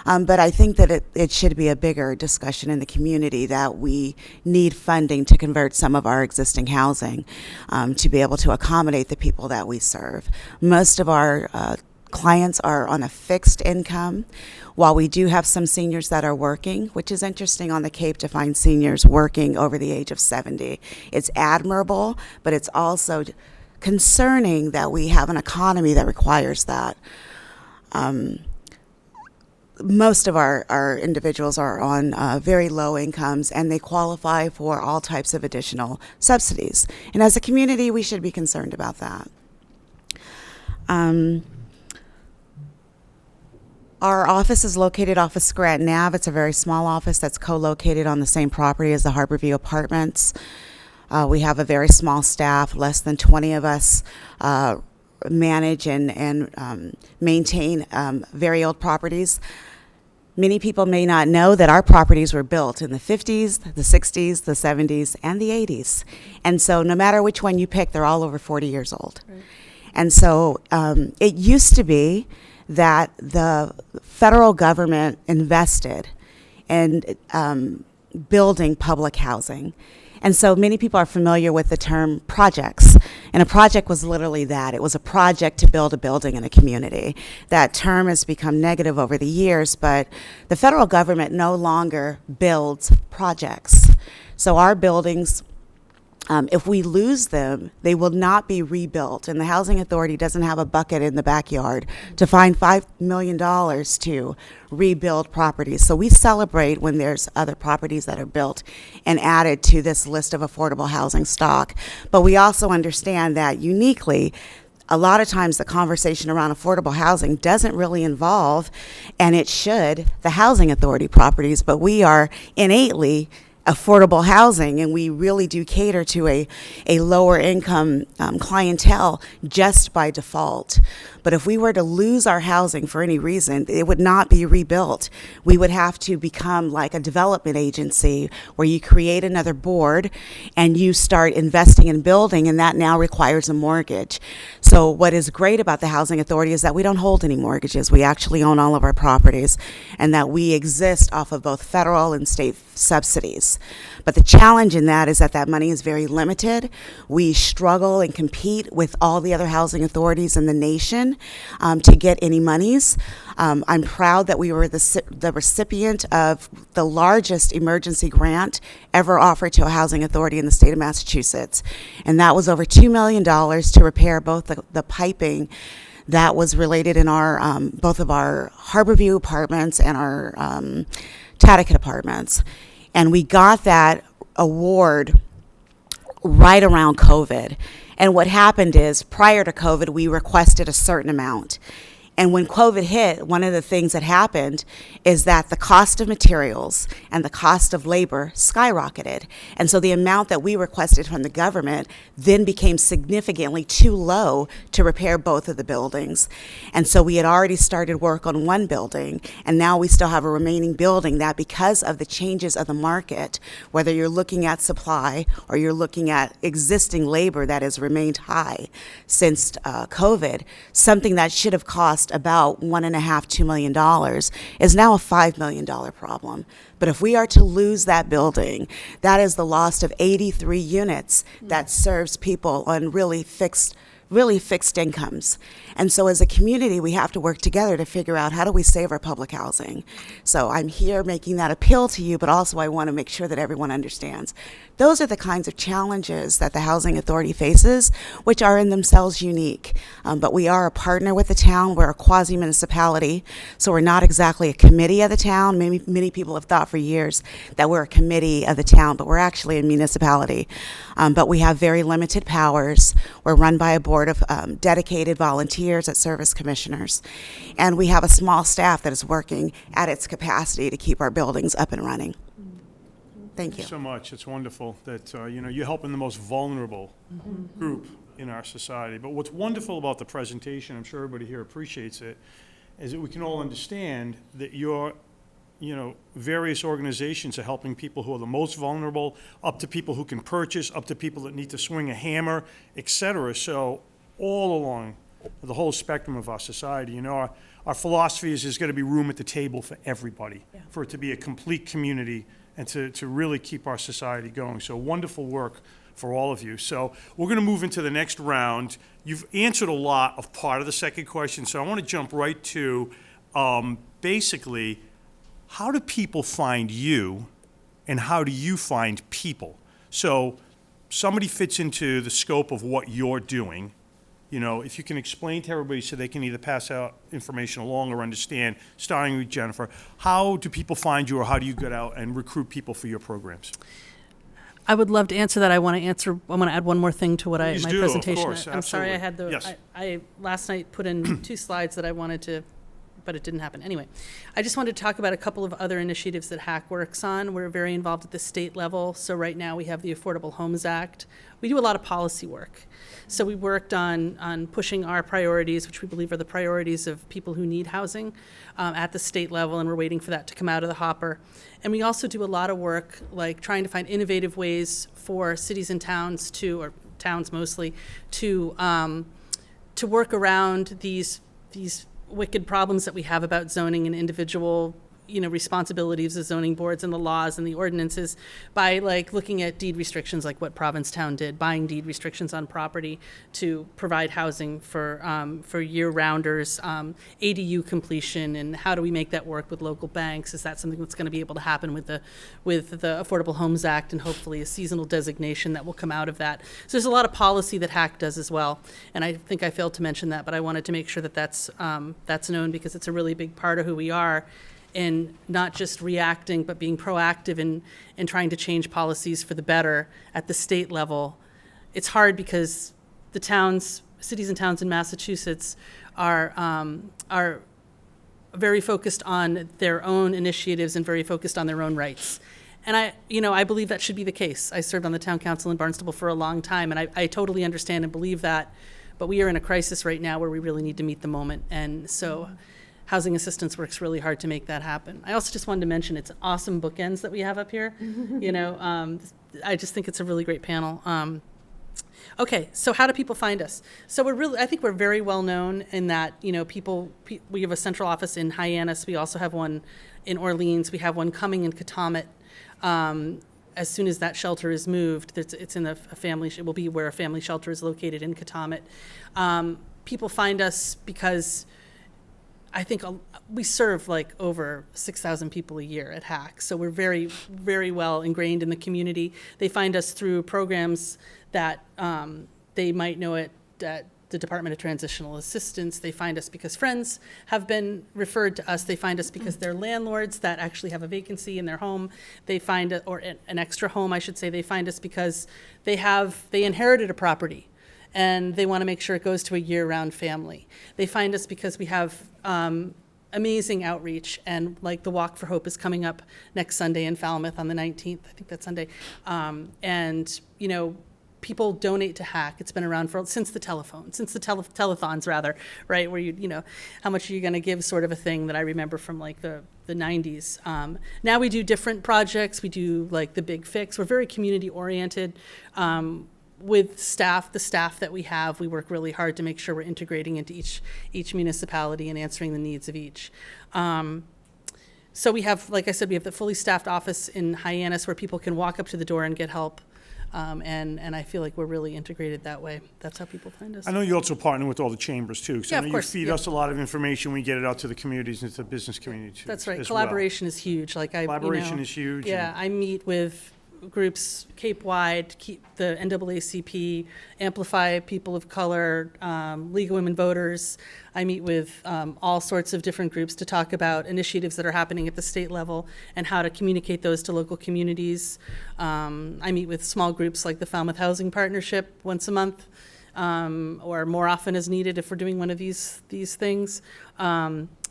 But I think that it should be a bigger discussion in the community that we need funding to convert some of our existing housing to be able to accommodate the people that we serve. Most of our clients are on a fixed income, while we do have some seniors that are working, which is interesting on the Cape to find seniors working over the age of 70. It's admirable, but it's also concerning that we have an economy that requires that. Most of our individuals are on very low incomes, and they qualify for all types of additional subsidies. And as a community, we should be concerned about that. Our office is located off of Scranton Ave. It's a very small office that's co-located on the same property as the Harborview Apartments. We have a very small staff, less than 20 of us manage and maintain very old properties. Many people may not know that our properties were built in the 50s, the 60s, the 70s, and the 80s. And so no matter which one you pick, they're all over 40 years old. Right. And so it used to be that the federal government invested in building public housing. And so many people are familiar with the term projects. And a project was literally that. It was a project to build a building in a community. That term has become negative over the years, but the federal government no longer builds projects. So our buildings, if we lose them, they will not be rebuilt. And the Housing Authority doesn't have a bucket in the backyard to find $5 million to rebuild properties. So we celebrate when there's other properties that are built and added to this list of affordable housing stock. But we also understand that uniquely, a lot of times the conversation around affordable housing doesn't really involve, and it should, the Housing Authority properties, but we are innately affordable housing, and we really do cater to a lower income clientele just by default. But if we were to lose our housing for any reason, it would not be rebuilt. We would have to become like a development agency where you create another board and you start investing in building, and that now requires a mortgage. So what is great about the Housing Authority is that we don't hold any mortgages. We actually own all of our properties, and that we exist off of both federal and state subsidies. But the challenge in that is that that money is very limited. We struggle and compete with all the other housing authorities in the nation to get any monies. I'm proud that we were the recipient of the largest emergency grant ever offered to a housing authority in the state of Massachusetts. And that was over $2 million to repair both the piping that was related in our both of our Harborview apartments and our Tatticat apartments. And we got that award right around COVID. And what happened is, prior to COVID, we requested a certain amount. And when COVID hit, one of the things that happened is that the cost of materials and the cost of labor skyrocketed. And so the amount that we requested from the government then became significantly too low to repair both of the buildings. And so we had already started work on one building, and now we still have a remaining building that, because of the changes of the market, whether you're looking at supply or you're looking at existing labor that has remained high since COVID, something that should have cost about $1.5–2 million is now a $5 million problem. But if we are to lose that building, that is the loss of 83 units that serves people on really fixed incomes. And so as a community, we have to work together to figure out, how do we save our public housing? So I'm here making that appeal to you, but also I want to make sure that everyone understands. Those are the kinds of challenges that the Housing Authority faces, which are in themselves unique. But we are a partner with the town. We're a quasi-municipality, so we're not exactly a committee of the town. Many people have thought for years that we're a committee of the town, but we're actually a municipality. But we have very limited powers. We're run by a board of dedicated volunteers at service commissioners. And we have a small staff that is working at its capacity to keep our buildings up and running. Thank you. So much. It's wonderful that you're helping the most vulnerable group in our society. But what's wonderful about the presentation, I'm sure everybody here appreciates it, is that we can all understand that your various organizations are helping people who are the most vulnerable, up to people who can purchase, up to people that need to swing a hammer, et cetera. So all along the whole spectrum of our society, our philosophy is there's got to be room at the table for everybody, for it to be a complete community, and to really keep our society going. So wonderful work for all of you. So we're going to move into the next round. You've answered a lot of part of the second question, so I want to jump right to basically, how do people find you, and how do you find people? So somebody fits into the scope of what you're doing. If you can explain to everybody so they can either pass out information along or understand, starting with Jennifer, how do people find you, or how do you get out and recruit people for your programs? I would love to answer that. I want to add one more thing to what Please my do, presentation. of course, I'm sorry, I absolutely. had Yes. I last night put in 2 slides that I wanted to, but it didn't happen. Anyway, I just wanted to talk about a couple of other initiatives that HAC works on. We're very involved at the state level. So right now we have the Affordable Homes Act. We do a lot of policy work. So we worked on pushing our priorities, which we believe are the priorities of people who need housing, at the state level, and we're waiting for that to come out of the hopper. And we also do a lot of work, like trying to find innovative ways for cities and towns or towns mostly, to work around these wicked problems that we have about zoning and individual responsibilities of zoning boards and the laws and the ordinances by like looking at deed restrictions, like what Provincetown did, buying deed restrictions on property to provide housing for year-rounders, ADU completion, and how do we make that work with local banks? Is that something that's going to be able to happen with the Affordable Homes Act and hopefully a seasonal designation that will come out of that? So there's a lot of policy that HAC does as well, and I think I failed to mention that, but I wanted to make sure that that's known because it's a really big part of who we are. In not just reacting, but being proactive in trying to change policies for the better at the state level. It's hard because the cities and towns in Massachusetts are very focused on their own initiatives and very focused on their own rights. And I believe that should be the case. I served on the town council in Barnstable for a long time, and I totally understand and believe that. But we are in a crisis right now where we really need to meet the moment, and so. Housing Assistance works really hard to make that happen. I also just wanted to mention it's awesome bookends that we have up here. I just think it's a really great panel. Okay, so how do people find us? So I think we're very well known in that, we have a central office in Hyannis. We also have one in Orleans. We have one coming in Katomet. As soon as that shelter is moved, it's in it will be where a family shelter is located in Katomet. People find us because I think we serve like over 6,000 people a year at HAC, so we're very, very well ingrained in the community. They find us through programs that they might know at the Department of Transitional Assistance. They find us because friends have been referred to us. They find us because they're landlords that actually have a vacancy in their home. They find, or an extra home, I should say. They find us because they inherited a property, and they want to make sure it goes to a year-round family. They find us because we have amazing outreach, and like the Walk for Hope is coming up next Sunday in Falmouth on the 19th. I think that's Sunday. People donate to HAC. It's been around since the telethons rather, right? Where how much are you going to give, sort of a thing that I remember from like the 90s. Now we do different projects. We do like the Big Fix. We're very community oriented. With the staff that we have, we work really hard to make sure we're integrating into each municipality and answering the needs of each. So we have, like I said, we have the fully staffed office in Hyannis where people can walk up to the door and get help. And I feel like we're really integrated that way. That's how people find us. I know you also partner with all the chambers too. So Yeah, I of know course, you feed yeah. us a lot of information. We get it out to the communities and to the business community too. That's right. as well. Collaboration is huge. Collaboration is huge. Yeah, I meet with groups Cape-wide, the NAACP, Amplify People of Color, League of Women Voters. I meet with all sorts of different groups to talk about initiatives that are happening at the state level and how to communicate those to local communities. I meet with small groups like the Falmouth Housing Partnership once a month, or more often as needed if we're doing one of these things.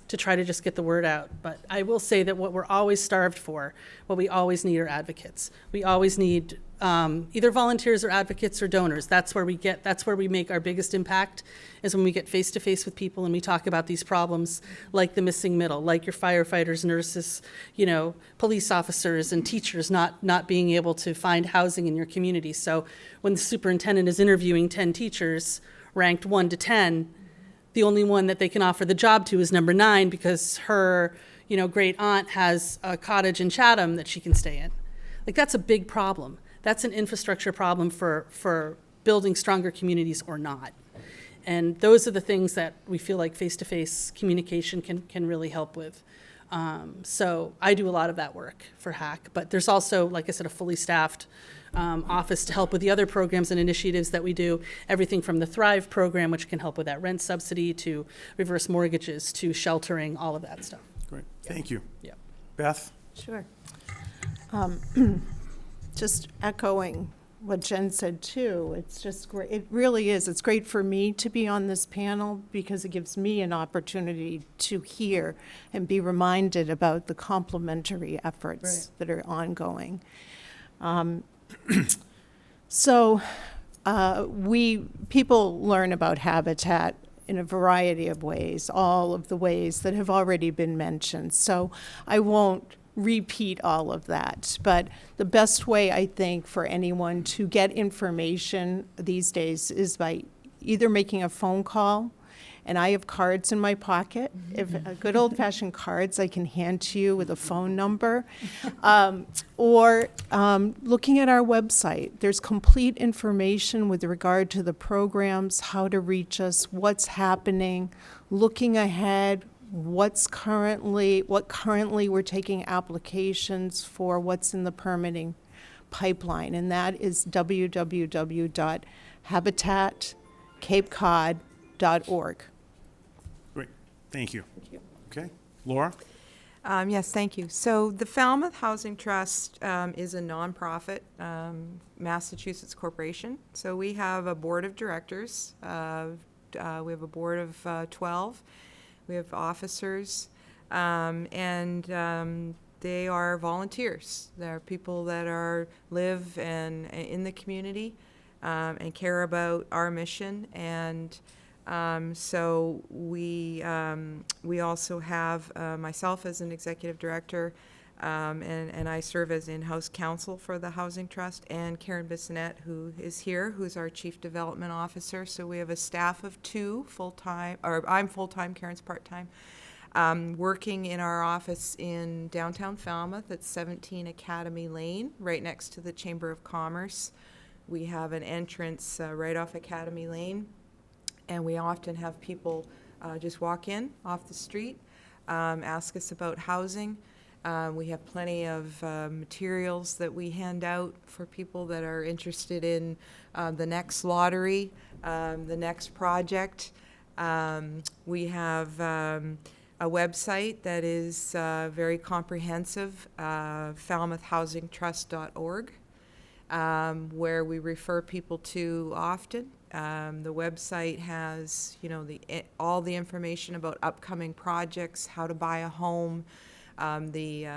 To try to just get the word out. But I will say that what we're always starved for, what we always need are advocates. We always need either volunteers or advocates or donors. That's where we make our biggest impact, is when we get face to face with people and we talk about these problems like the missing middle, like your firefighters, nurses, police officers and teachers not being able to find housing in your community. So when the superintendent is interviewing 10 teachers ranked 1 to 10, the only one that they can offer the job to is number 9 because her, great aunt has a cottage in Chatham that she can stay in. Like, that's a big problem. That's an infrastructure problem for building stronger communities or not. And those are the things that we feel like face-to-face communication can really help with. So I do a lot of that work for HAC, but there's also, like I said, a fully staffed office to help with the other programs and initiatives that we do, everything from the Thrive program, which can help with that rent subsidy, to reverse mortgages, to sheltering, all of that stuff. Great. Thank you. Yeah. Beth? Sure. Just echoing what Jen said too, it's just great. It really is. It's great for me to be on this panel because it gives me an opportunity to hear and be reminded about the complementary efforts that are ongoing. So people learn about habitat in a variety of ways, all of the ways that have already been mentioned. So I won't repeat all of that, but the best way, I think, for anyone to get information these days is by either making a phone call And I have cards in my pocket, if good old-fashioned cards I can hand to you with a phone number. Or looking at our website, there's complete information with regard to the programs, how to reach us, what's happening, looking ahead, what currently we're taking applications for, what's in the permitting pipeline, and that is www.habitatcapecod.org. Great, thank you. Okay, Laura? Yes, thank you. So the Falmouth Housing Trust is a nonprofit Massachusetts corporation. So we have a board of directors. We have a board of 12. We have officers, and they are volunteers. They're people that live in the community and care about our mission. And so we also have myself as an executive director, and I serve as in-house counsel for the Housing Trust, and Karen Bissonette, who is here, who's our Chief Development Officer. So we have a staff of 2 full-time, or I'm full-time, Karen's part-time, working in our office in downtown Falmouth at 17 Academy Lane, right next to the Chamber of Commerce. We have an entrance right off Academy Lane, and we often have people just walk in off the street, ask us about housing. We have plenty of materials that we hand out for people that are interested in the next lottery, the next project. We have a website that is very comprehensive, falmouthhousingtrust.org, where we refer people to often. The website has, all the information about upcoming projects, how to buy a home, the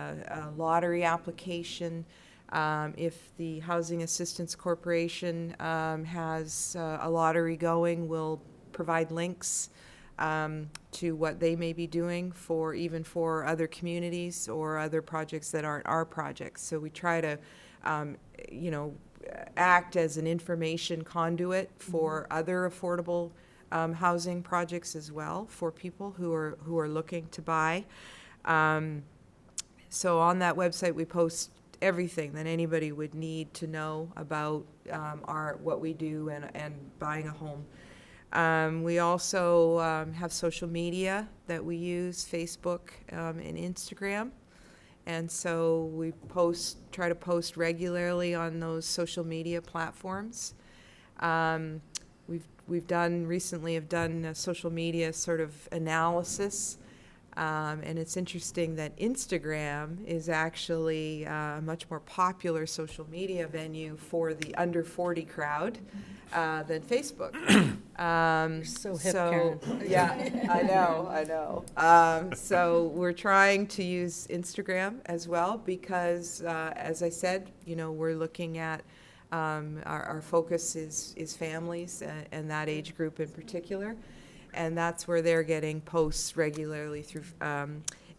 lottery application. If the Housing Assistance Corporation has a lottery going, we'll provide links to what they may be doing even for other communities or other projects that aren't our projects. So we try to, act as an information conduit for other affordable housing projects as well, for people who are looking to buy. So on that website, we post everything that anybody would need to know about what we do and buying a home. We also have social media that we use, Facebook and Instagram. And so we try to post regularly on those social media platforms. We've recently done a social media sort of analysis. And it's interesting that Instagram is actually a much more popular social media venue for the under 40 crowd than Facebook. So hip, Karen. Yeah, I know. So we're trying to use Instagram as well because, as I said, we're looking at our focus is families and that age group in particular. And that's where they're getting posts regularly through.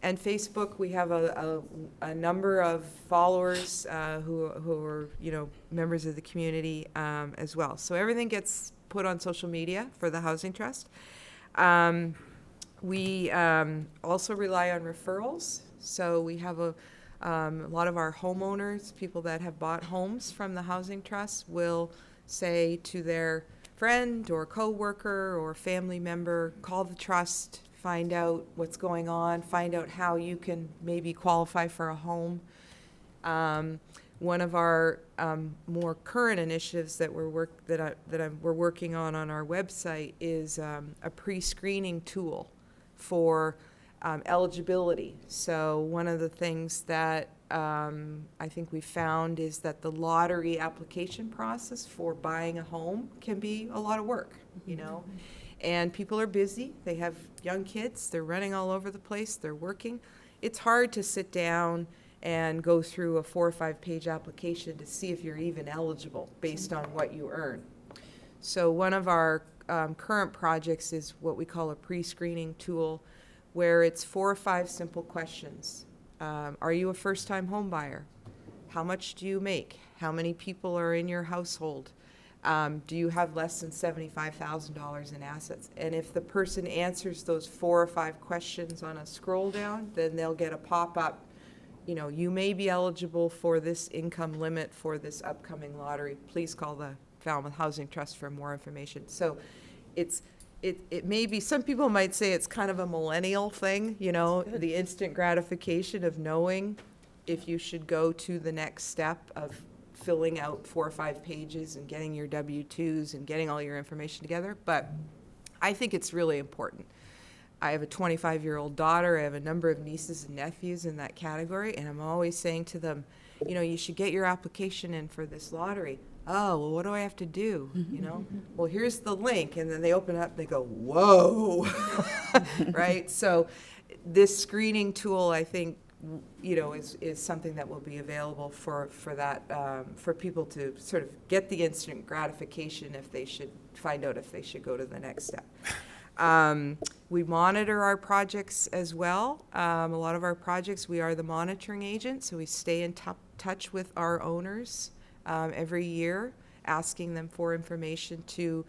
And Facebook, we have a number of followers who are members of the community as well. So everything gets put on social media for the Housing Trust. We also rely on referrals. So we have a lot of our homeowners, people that have bought homes from the Housing Trust, will say to their friend or coworker or family member, call the trust, find out what's going on, find out how you can maybe qualify for a home. One of our more current initiatives that we're working on our website is a pre-screening tool for eligibility. So one of the things that I think we found is that the lottery application process for buying a home can be a lot of work, and people are busy. They have young kids. They're running all over the place. They're working. It's hard to sit down and go through a 4 or 5 page application to see if you're even eligible based on what you earn. So one of our current projects is what we call a pre-screening tool, where it's 4 or 5 simple questions. Are you a first-time home buyer? How much do you make? How many people are in your household? Do you have less than $75,000 in assets? And if the person answers those 4 or 5 questions on a scroll down, then they'll get a pop-up, you know, you may be eligible for this income limit for this upcoming lottery. Please call the Falmouth Housing Trust for more information. So it may be, some people might say it's kind of a millennial thing, you know, the instant gratification of knowing if you should go to the next step of filling out 4 or 5 pages and getting your W-2s and getting all your information together. But I think it's really important. I have a 25-year-old daughter. I have a number of nieces and nephews in that category, and I'm always saying to them, you know, you should get your application in for this lottery. Oh, well, what do I have to do? You know, well, here's the link, and then they open it up, and they go, whoa, right? So this screening tool, I think, you know, is something that will be available for that, for people to sort of get the instant gratification if they should find out if they should go to the next step. We monitor our projects as well. A lot of our projects, we are the monitoring agent, so we stay in touch with our owners every year, asking them for information to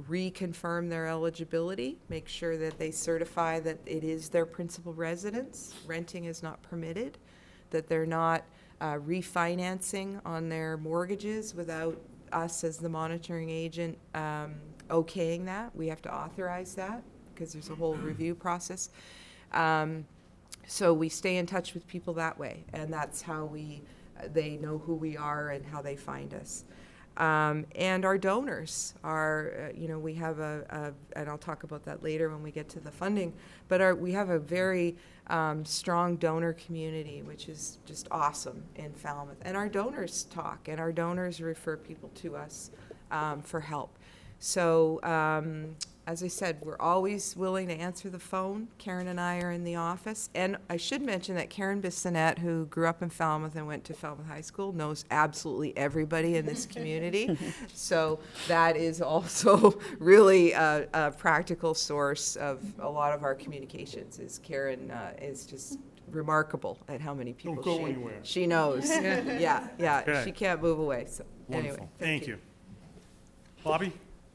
reconfirm their eligibility, make sure that they certify that it is their principal residence, renting is not permitted, that they're not refinancing on their mortgages without us as the monitoring agent okaying that. We have to authorize that because there's a whole review process. So we stay in touch with people that way, and that's how they know who we are and how they find us. And our donors are, you know, we have and I'll talk about that later when we get to the funding, but we have a very strong donor community, which is just awesome in Falmouth. And our donors talk, and our donors refer people to us for help. So, as I said, we're always willing to answer the phone. Karen and I are in the office. And I should mention that Karen Bissonette, who grew up in Falmouth and went to Falmouth High School, knows absolutely everybody in this community. So that is also really a practical source of a lot of our communications, is Karen is just remarkable at how many people Don't go anywhere. she knows. Yeah, Okay. she can't move away. So Wonderful. anyway, Thank you. Bobby?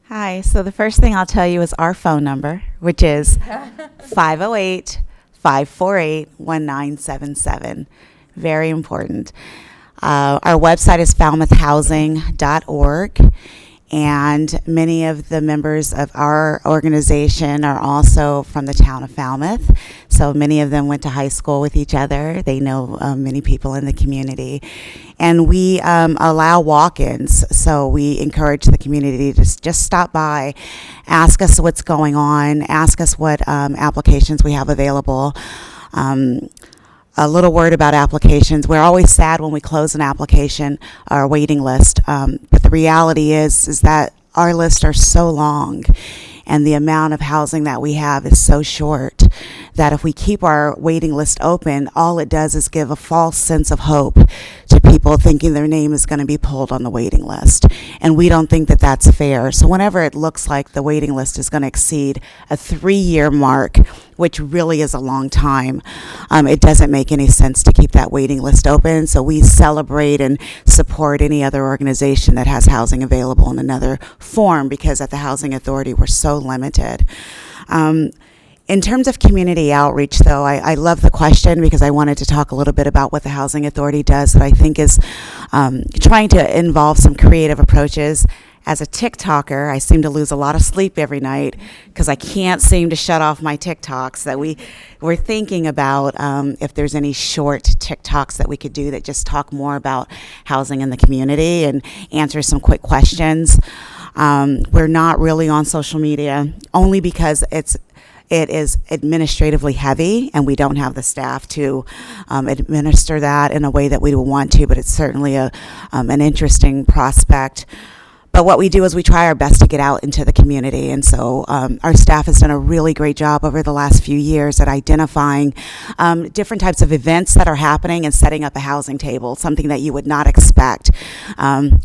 Hi, so the first thing I'll tell you is our phone number, which is 508-548-1977. Very important. Our website is falmouthhousing.org, and many of the members of our organization are also from the town of Falmouth. So many of them went to high school with each other. They know many people in the community. And we allow walk-ins, so we encourage the community to just stop by, ask us what's going on, ask us what applications we have available. A little word about applications. We're always sad when we close an application or a waiting list, but the reality is that our lists are so long and the amount of housing that we have is so short that if we keep our waiting list open, all it does is give a false sense of hope to people thinking their name is going to be pulled on the waiting list. And we don't think that that's fair. So whenever it looks like the waiting list is going to exceed a 3-year mark, which really is a long time, it doesn't make any sense to keep that waiting list open. So we celebrate and support any other organization that has housing available in another form, because at the Housing Authority we're so limited. In terms of community outreach, though, I love the question because I wanted to talk a little bit about what the Housing Authority does that I think is trying to involve some creative approaches. As a TikToker, I seem to lose a lot of sleep every night because I can't seem to shut off my TikToks. That we're thinking about if there's any short TikToks that we could do that just talk more about housing in the community and answer some quick questions. We're not really on social media, only because it is administratively heavy, and we don't have the staff to administer that in a way that we would want to, but it's certainly an interesting prospect. But what we do is we try our best to get out into the community, and so our staff has done a really great job over the last few years at identifying different types of events that are happening and setting up a housing table, something that you would not expect.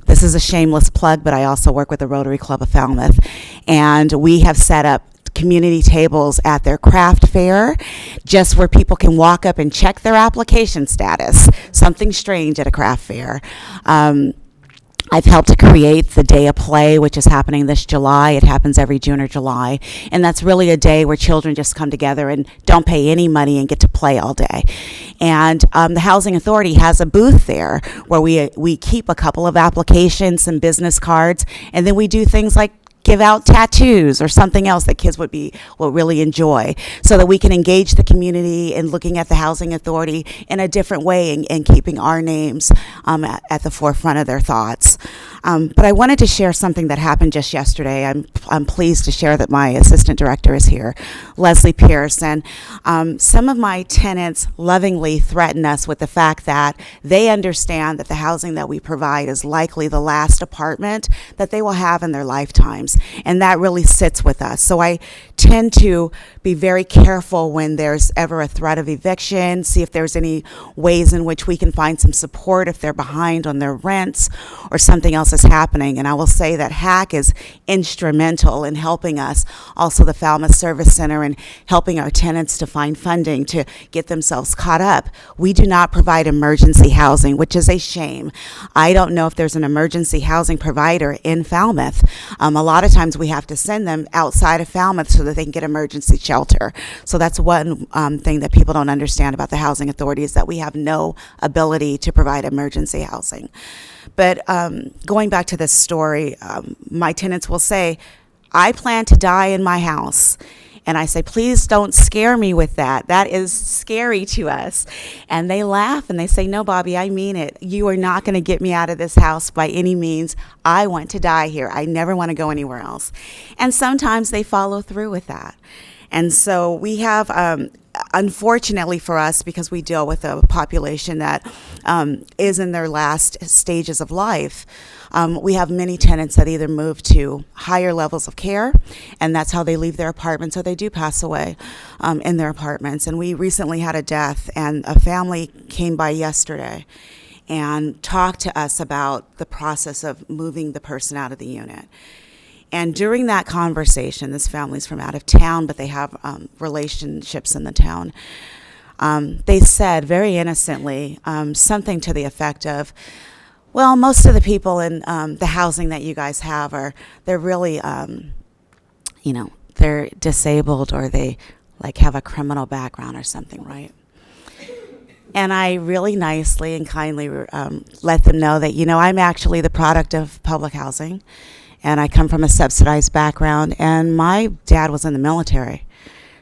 This is a shameless plug, but I also work with the Rotary Club of Falmouth, and we have set up community tables at their craft fair, just where people can walk up and check their application status. Something strange at a craft fair. I've helped to create the Day of Play, which is happening this July. It happens every June or July. And that's really a day where children just come together and don't pay any money and get to play all day. And the Housing Authority has a booth there where we keep a couple of applications, some business cards, and then we do things like give out tattoos or something else that kids will really enjoy, so that we can engage the community in looking at the Housing Authority in a different way and keeping our names at the forefront of their thoughts. But I wanted to share something that happened just yesterday. I'm pleased to share that my assistant director is here, Leslie Pierce, and some of my tenants lovingly threaten us with the fact that they understand that the housing that we provide is likely the last apartment that they will have in their lifetimes, and that really sits with us. So I tend to be very careful when there's ever a threat of eviction, see if there's any ways in which we can find some support if they're behind on their rents or something else is happening. And I will say that HAC is instrumental in helping us, also the Falmouth Service Center, and helping our tenants to find funding to get themselves caught up. We do not provide emergency housing, which is a shame. I don't know if there's an emergency housing provider in Falmouth. A lot of times we have to send them outside of Falmouth so that they can get emergency shelter. So that's one thing that people don't understand about the Housing Authority, is that we have no ability to provide emergency housing. But going back to this story, my tenants will say, I plan to die in my house. And I say, please don't scare me with that. That is scary to us. And they laugh and they say, no, Bobby, I mean it. You are not going to get me out of this house by any means. I want to die here. I never want to go anywhere else. And sometimes they follow through with that. And so we have, unfortunately for us, because we deal with a population that is in their last stages of life, we have many tenants that either move to higher levels of care, and that's how they leave their apartments, or they do pass away in their apartments. And we recently had a death, and a family came by yesterday and talked to us about the process of moving the person out of the unit. And during that conversation, this family's from out of town, but they have relationships in the town. They said very innocently something to the effect of, well, most of the people in the housing that you guys have they're really, they're disabled, or they like have a criminal background or something, right? And I really nicely and kindly let them know that, I'm actually the product of public housing. And I come from a subsidized background, and my dad was in the military.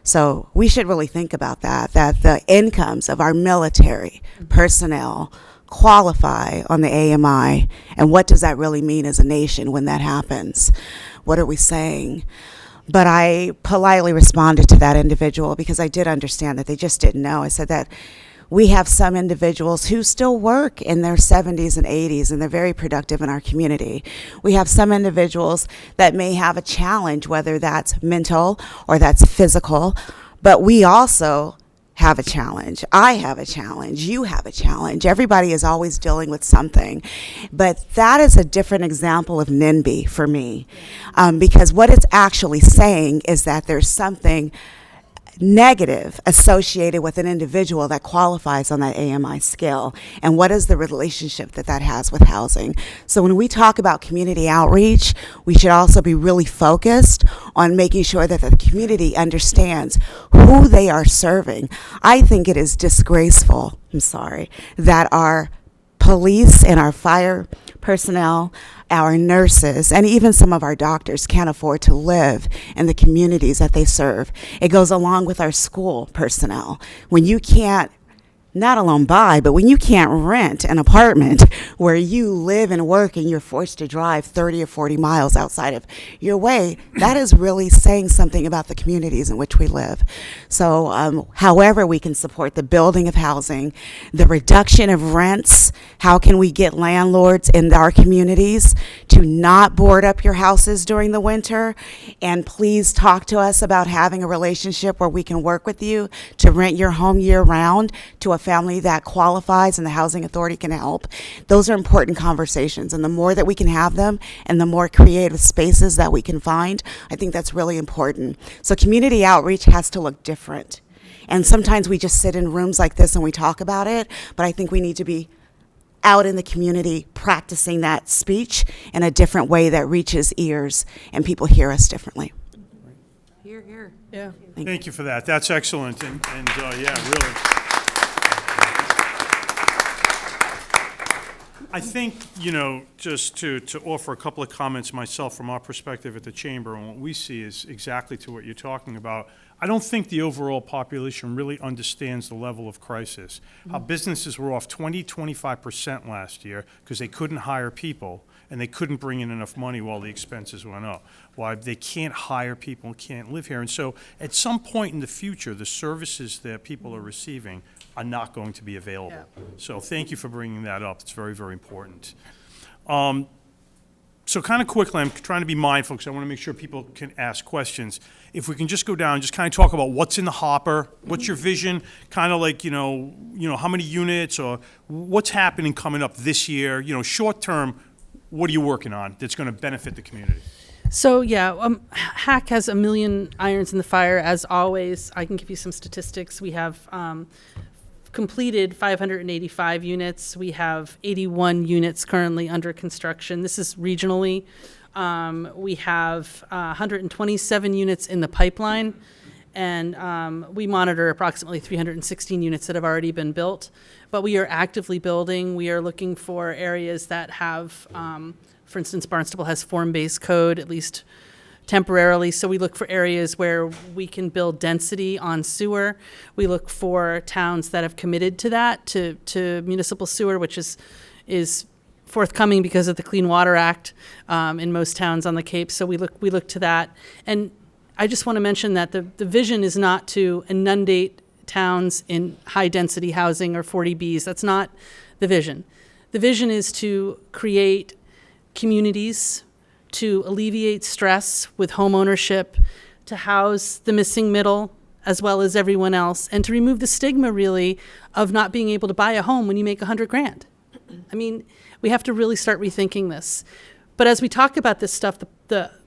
So we should really think about that the incomes of our military personnel qualify on the AMI, and what does that really mean as a nation when that happens? What are we saying? But I politely responded to that individual because I did understand that they just didn't know. I said that we have some individuals who still work in their 70s and 80s, and they're very productive in our community. We have some individuals that may have a challenge, whether that's mental or that's physical, but we also have a challenge. I have a challenge. You have a challenge. Everybody is always dealing with something. But that is a different example of NIMBY for me, because what it's actually saying is that there's something negative associated with an individual that qualifies on that AMI scale, and what is the relationship that has with housing. So when we talk about community outreach, we should also be really focused on making sure that the community understands who they are serving. I think it is disgraceful, that our police and our fire personnel, our nurses, and even some of our doctors can't afford to live in the communities that they serve. It goes along with our school personnel. When you can't not alone buy, but when you can't rent an apartment where you live and work and you're forced to drive 30 or 40 miles outside of your way, that is really saying something about the communities in which we live. So however we can support the building of housing, the reduction of rents, how can we get landlords in our communities to not board up your houses during the winter? And please talk to us about having a relationship where we can work with you to rent your home year round to a family that qualifies and the Housing Authority can help. Those are important conversations, and the more that we can have them and the more creative spaces that we can find, I think that's really important. So community outreach has to look different. And sometimes we just sit in rooms like this and we talk about it, but I think we need to be out in the community practicing that speech in a different way that reaches ears and people hear us differently. Here, here. Yeah. Thank you for that. That's excellent, and yeah, really. I think, just to offer a couple of comments myself from our perspective at the Chamber, and what we see is exactly to what you're talking about. I don't think the overall population really understands the level of crisis. How businesses were off 25% last year because they couldn't hire people and they couldn't bring in enough money while the expenses went up. Why they can't hire people and can't live here. And so at some point in the future, the services that people are receiving are not going to be available. Yeah. So thank you for bringing that up. It's very, very important. So kind of quickly, I'm trying to be mindful because I want to make sure people can ask questions. If we can just go down, just kind of talk about what's in the hopper, what's your vision, kind of like, how many units or what's happening coming up this year, short term, what are you working on that's going to benefit the community? So yeah, HAC has a million irons in the fire, as always. I can give you some statistics. We have completed 585 units. We have 81 units currently under construction. This is regionally. We have 127 units in the pipeline, and we monitor approximately 316 units that have already been built. But we are actively building. We are looking for areas that have, for instance, Barnstable has form-based code, at least temporarily. So we look for areas where we can build density on sewer. We look for towns that have committed to that, to municipal sewer, which is forthcoming because of the Clean Water Act in most towns on the Cape. So we look to that. And I just want to mention that the vision is not to inundate towns in high-density housing or 40Bs. That's not the vision. The vision is to create communities, to alleviate stress with home ownership, to house the missing middle as well as everyone else, and to remove the stigma, really, of not being able to buy a home when you make $100,000. I mean, we have to really start rethinking this. But as we talk about this stuff,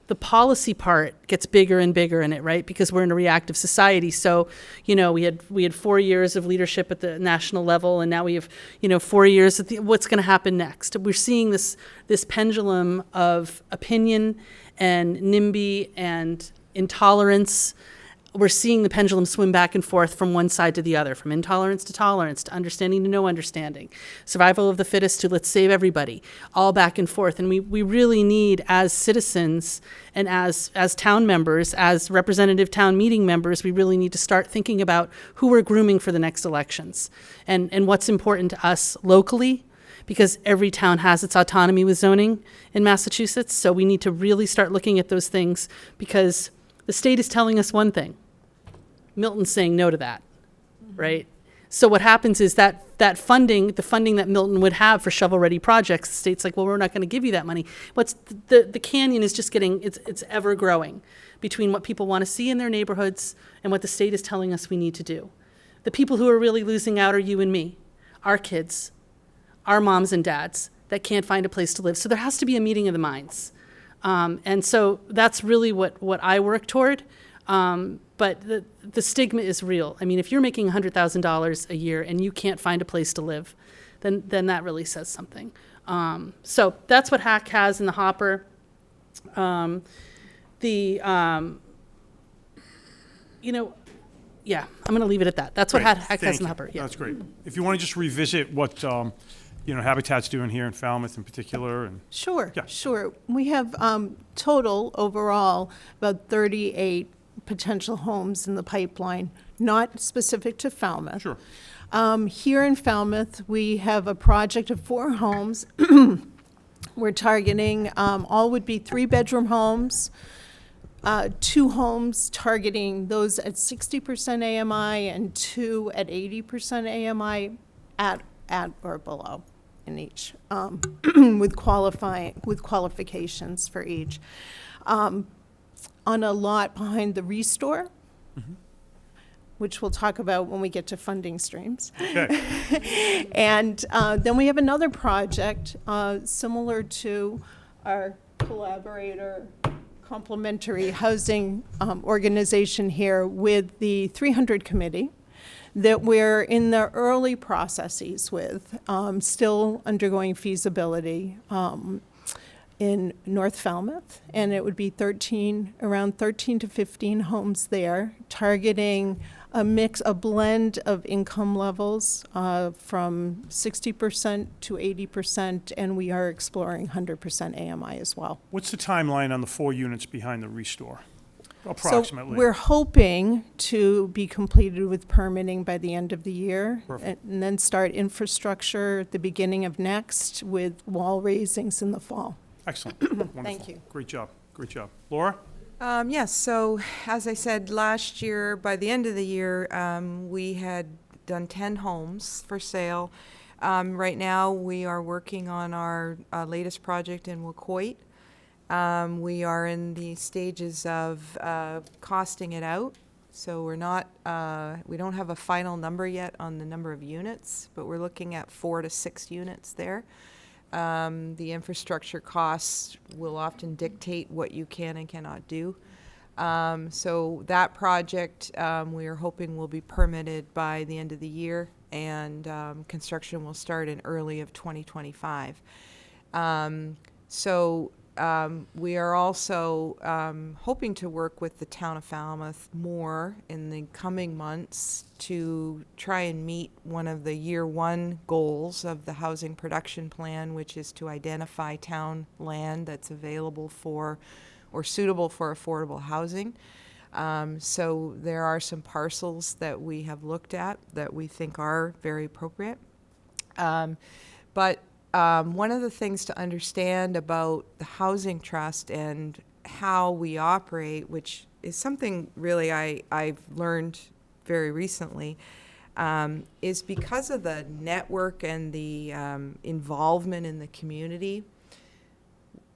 the policy part gets bigger and bigger in it, right? Because we're in a reactive society. So, we had 4 years of leadership at the national level, and now we have, 4 years of what's going to happen next. We're seeing this pendulum of opinion and NIMBY and intolerance. We're seeing the pendulum swim back and forth from one side to the other, from intolerance to tolerance, to understanding to no understanding, survival of the fittest to let's save everybody, all back and forth. And we really need, as citizens and as town members, as representative town meeting members, we really need to start thinking about who we're grooming for the next elections and what's important to us locally, because every town has its autonomy with zoning in Massachusetts. So we need to really start looking at those things, because the state is telling us one thing. Milton's saying no to that, right? So what happens is that funding, the funding that Milton would have for shovel-ready projects, the state's like, well, we're not going to give you that money. The canyon is just getting, it's ever growing between what people want to see in their neighborhoods and what the state is telling us we need to do. The people who are really losing out are you and me, our kids, our moms and dads that can't find a place to live. So there has to be a meeting of the minds. And so that's really what I work toward. But the stigma is real. I mean, if you're making $100,000 a year and you can't find a place to live, then that really says something. So that's what HAC has in the hopper. Yeah, I'm going to leave it at that. That's what Great. HAC has Thank in the you. hopper. Yeah. That's great. If you want to just revisit what, Habitat's doing here in Falmouth in particular, and Sure, Yeah. sure. We have total overall about 38 potential homes in the pipeline, not specific to Falmouth. Sure. Here in Falmouth, we have a project of 4 homes. We're targeting, all would be 3-bedroom homes, 2 homes targeting those at 60% AMI and 2 at 80% AMI at or below in each, with qualifications for each. On a lot behind the Restore, which we'll talk about when we get to funding streams. Okay. And then we have another project similar to our collaborator complementary housing organization here with the 300 committee. that we're in the early processes with, still undergoing feasibility in North Falmouth, and it would be around 13 to 15 homes there, targeting a blend of income levels from 60% to 80%, and we are exploring 100% AMI as well. What's the timeline on the 4 units behind the Restore, approximately? So we're hoping to be completed with permitting by the end of the year. Perfect. And then start infrastructure at the beginning of next with wall raisings in the fall. Excellent. Wonderful. Thank you. Great job. Great job. Laura? Yes, so as I said, last year, by the end of the year, we had done 10 homes for sale. Right now, we are working on our latest project in Wacoit. We are in the stages of costing it out. So we're not, we don't have a final number yet on the number of units, but we're looking at 4 to 6 units there. The infrastructure costs will often dictate what you can and cannot do. So that project, we are hoping will be permitted by the end of the year, and construction will start in early of 2025. We are also hoping to work with the town of Falmouth more in the coming months to try and meet one of the year 1 goals of the housing production plan, which is to identify town land that's available for or suitable for affordable housing. So there are some parcels that we have looked at that we think are very appropriate. But one of the things to understand about the Housing Trust and how we operate, which is something really I've learned very recently, is because of the network and the involvement in the community,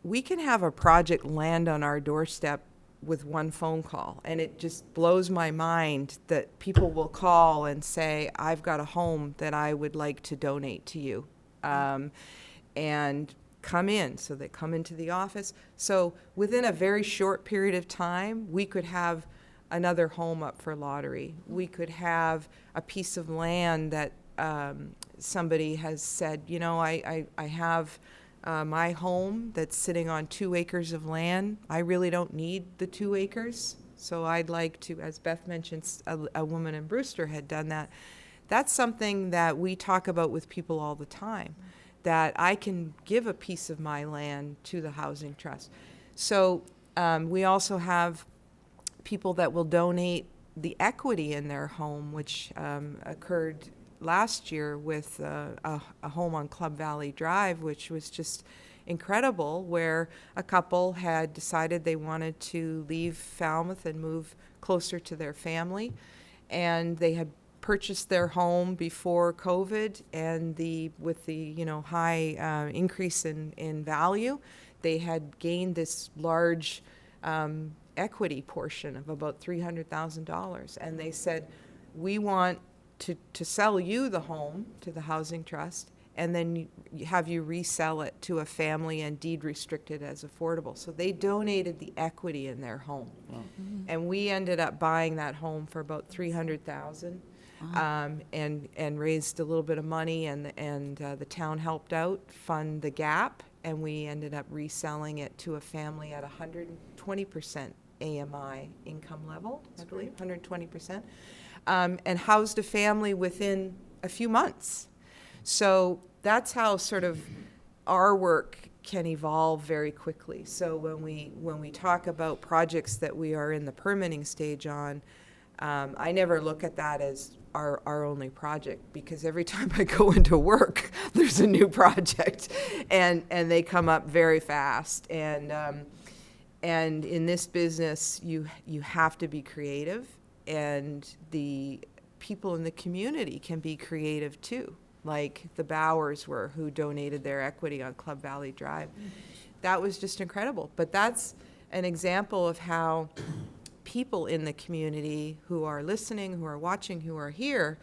we can have a project land on our doorstep with one phone call. And it just blows my mind that people will call and say, I've got a home that I would like to donate to you. And come in. So they come into the office. So within a very short period of time, we could have another home up for lottery. We could have a piece of land that somebody has said, you know, I have my home that's sitting on 2 acres of land. I really don't need the 2 acres. So I'd like to, as Beth mentioned, a woman in Brewster had done that. That's something that we talk about with people all the time, that I can give a piece of my land to the Housing Trust. So we also have people that will donate the equity in their home, which occurred last year with a home on Club Valley Drive, which was just incredible, where a couple had decided they wanted to leave Falmouth and move closer to their family, and they had purchased their home before COVID, and with the high increase in value, they had gained this large equity portion of about $300,000, and they said, we want to sell you the home to the Housing Trust, and then have you resell it to a family and deed restrict it as affordable. So they donated the equity in their home. Wow. Mm-hmm. And we ended up buying that home for about $300,000. And raised a little bit of money, and the town helped out fund the gap, and we ended up reselling it to a family at 120% AMI income level, I believe, 120%, and housed a family within a few months. So that's how sort of our work can evolve very quickly. So when we talk about projects that we are in the permitting stage on, I never look at that as our only project, because every time I go into work, there's a new project, and they come up very fast. And in this business, you have to be creative, and the people in the community can be creative too, like the Bowers were, who donated their equity on Club Valley Drive. That was just incredible. But that's an example of how people in the community who are listening, who are watching, who are here,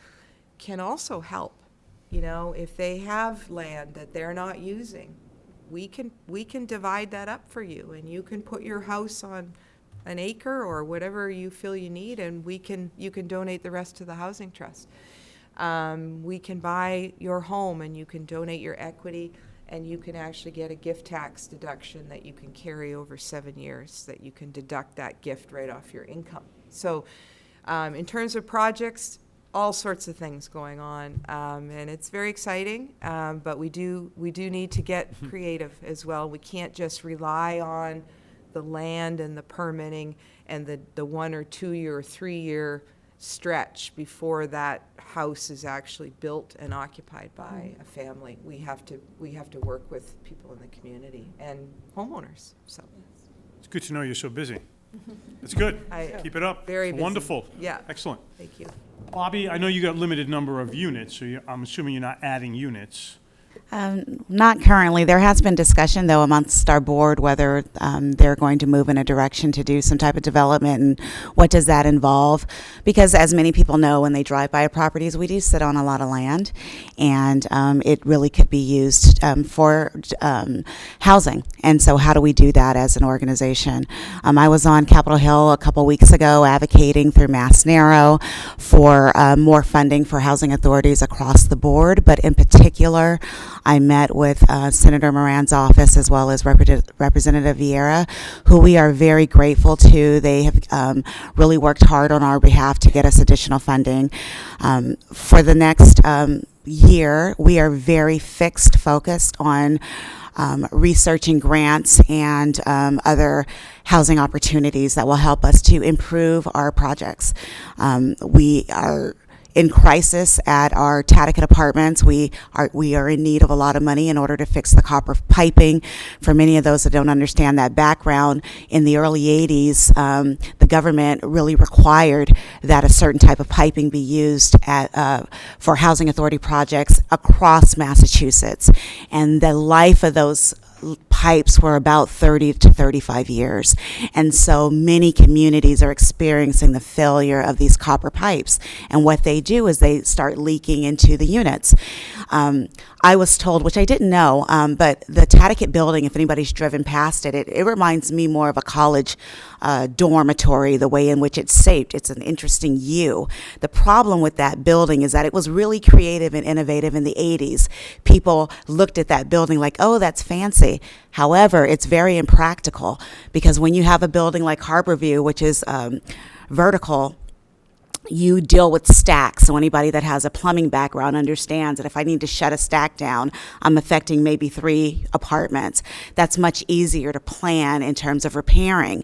can also help. You know, if they have land that they're not using, we can divide that up for you, and you can put your house on an acre or whatever you feel you need, and you can donate the rest to the Housing Trust. We can buy your home, and you can donate your equity, and you can actually get a gift tax deduction that you can carry over 7 years, that you can deduct that gift right off your income. So in terms of projects, all sorts of things going on, and it's very exciting, but we do need to get creative as well. We can't just rely on the land and the permitting and the 1 or 2 year or 3 year stretch before that house is actually built and occupied by a family. We have to work with people in the community and homeowners. So It's good to know you're so busy. It's good. Keep it up. Very busy. Wonderful. Yeah. Excellent. thank you. Bobby, I know you got limited number of units, so I'm assuming you're not adding units. Not currently. There has been discussion, though, amongst our board whether they're going to move in a direction to do some type of development, and what does that involve? Because as many people know, when they drive by our properties, we do sit on a lot of land, and it really could be used for housing. And so how do we do that as an organization? I was on Capitol Hill a couple weeks ago advocating through Mass Narrow for more funding for housing authorities across the board, but in particular, I met with Senator Moran's office as well as Representative Vieira, who we are very grateful to. They have really worked hard on our behalf to get us additional funding. For the next year, we are very focused on researching grants and other housing opportunities that will help us to improve our projects. We are in crisis at our Tatakat apartments. We are in need of a lot of money in order to fix the copper piping. For many of those that don't understand that background, in the early 80s, the government really required that a certain type of piping be used for housing authority projects across Massachusetts. And the life of those pipes were about 30 to 35 years. And so many communities are experiencing the failure of these copper pipes. And what they do is they start leaking into the units. I was told, which I didn't know, but the Tatakat building, if anybody's driven past it, it reminds me more of a college dormitory, the way in which it's shaped. It's an interesting U. The problem with that building is that it was really creative and innovative in the 80s. People looked at that building like, oh, that's fancy. However, it's very impractical, because when you have a building like Harborview, which is vertical, you deal with stacks. So anybody that has a plumbing background understands that if I need to shut a stack down, I'm affecting maybe 3 apartments. That's much easier to plan in terms of repairing.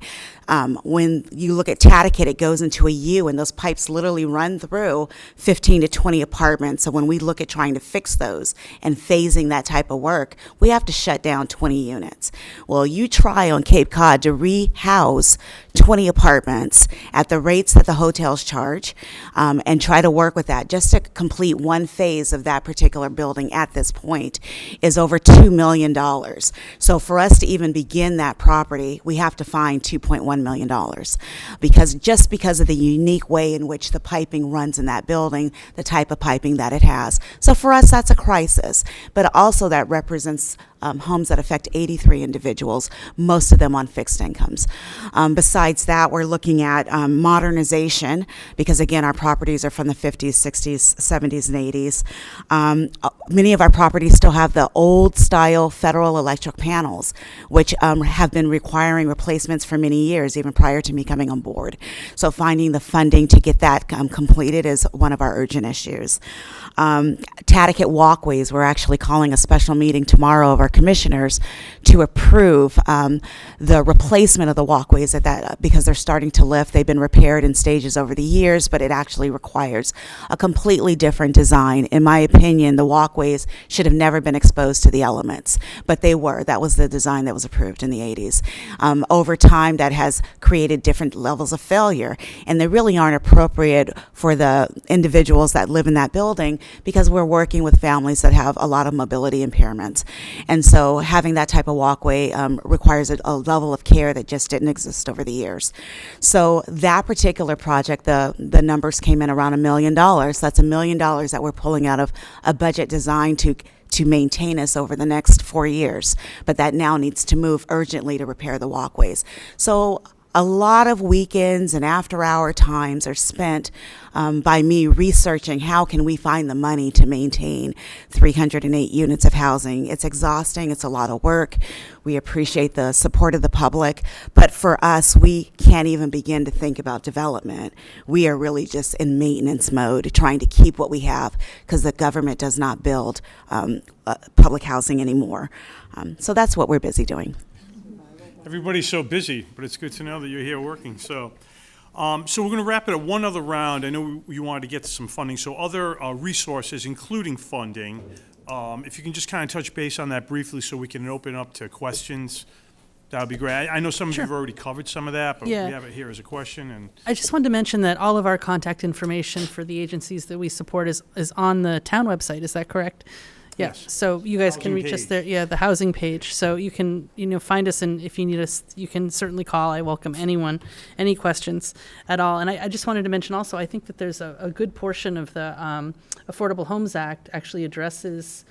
When you look at Tatakat, it goes into a U, and those pipes literally run through 15 to 20 apartments. So when we look at trying to fix those and phasing that type of work, we have to shut down 20 units. Well, you try on Cape Cod to rehouse 20 apartments at the rates that the hotels charge, and try to work with that. Just to complete one phase of that particular building at this point is over $2 million. So for us to even begin that property, we have to find $2.1 million, because of the unique way in which the piping runs in that building, the type of piping that it has. So for us, that's a crisis, but also that represents homes that affect 83 individuals, most of them on fixed incomes. Besides that, we're looking at modernization, because again, our properties are from the 50s, 60s, 70s, and 80s. Many of our properties still have the old style Federal Electric panels, which have been requiring replacements for many years, even prior to me coming on board. So finding the funding to get that completed is one of our urgent issues. Tatakat walkways, we're actually calling a special meeting tomorrow of our commissioners to approve the replacement of the walkways because they're starting to lift. They've been repaired in stages over the years, but it actually requires a completely different design. In my opinion, the walkways should have never been exposed to the elements, but they were. That was the design that was approved in the 80s. Over time, that has created different levels of failure, and they really aren't appropriate for the individuals that live in that building, because we're working with families that have a lot of mobility impairments. And so having that type of walkway requires a level of care that just didn't exist over the years. So that particular project, the numbers came in around $1 million. That's $1 million that we're pulling out of a budget designed to maintain us over the next 4 years. But that now needs to move urgently to repair the walkways. So a lot of weekends and after-hour times are spent by me researching how can we find the money to maintain 308 units of housing. It's exhausting. It's a lot of work. We appreciate the support of the public, but for us, we can't even begin to think about development. We are really just in maintenance mode, trying to keep what we have because the government does not build public housing anymore. So that's what we're busy doing. Everybody's so busy, but it's good to know that you're here working. So we're going to wrap it at one other round. I know you wanted to get to some funding. So other resources, including funding, if you can just kind of touch base on that briefly so we can open up to questions, that would be great. I know some of you have already covered some of that, but Yeah. we have it here as a question. And I just wanted to mention that all of our contact information for the agencies that we support is on the town website. Is that correct? Yeah. Yes. So you guys can Housing reach us page. there. Yeah, the housing page. So you can, find us, and if you need us, you can certainly call. I welcome anyone, any questions at all. And I just wanted to mention also, I think that there's a good portion of the Affordable Homes Act actually addresses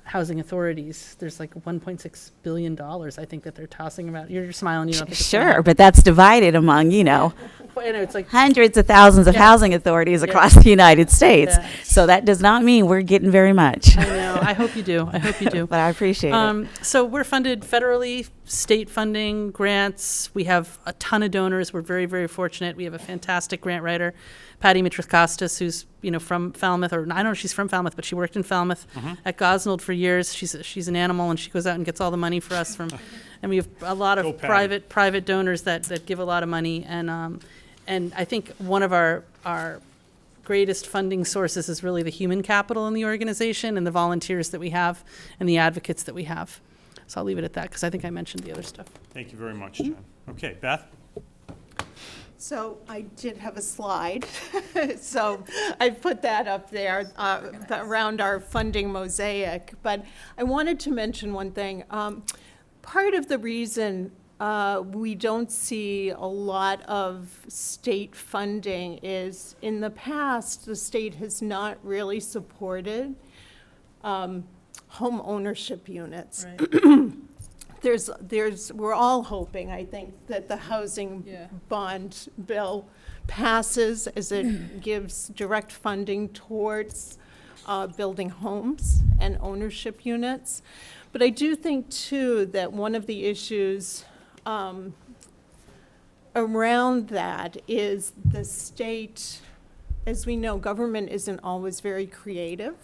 housing authorities. There's like $1.6 billion, I think, that they're tossing about. You're smiling. You don't think it's gonna Sure, but that's divided among, I know, it's like hundreds of thousands of Yeah. housing authorities across the United States. Yeah. So that does not mean we're getting very much, I know. I hope you do. I hope you do. but I appreciate it. So we're funded federally, state funding, grants. We have a ton of donors. We're very, very fortunate. We have a fantastic grant writer, Patty Mitras-Costas, who's from Falmouth, or I don't know if she's from Falmouth, but she worked in Falmouth at Gosnold for years. She's an animal, and she goes out and gets all the money for us from, and we have a lot Go, of Patty. private donors that give a lot of money, and I think one of our greatest funding sources is really the human capital in the organization and the volunteers that we have and the advocates that we have. So I'll leave it at that because I think I mentioned the other stuff. thank you very much, Jen. Okay, Beth? So I did have a slide, so I put that up there around our funding mosaic. But I wanted to mention one thing. Part of the reason we don't see a lot of state funding is, in the past, the state has not really supported home ownership units. We're all hoping, I think, that the housing bond bill passes as it gives direct funding towards building homes and ownership units. But I do think, too, that one of the issues around that is the state, as we know, government isn't always very creative.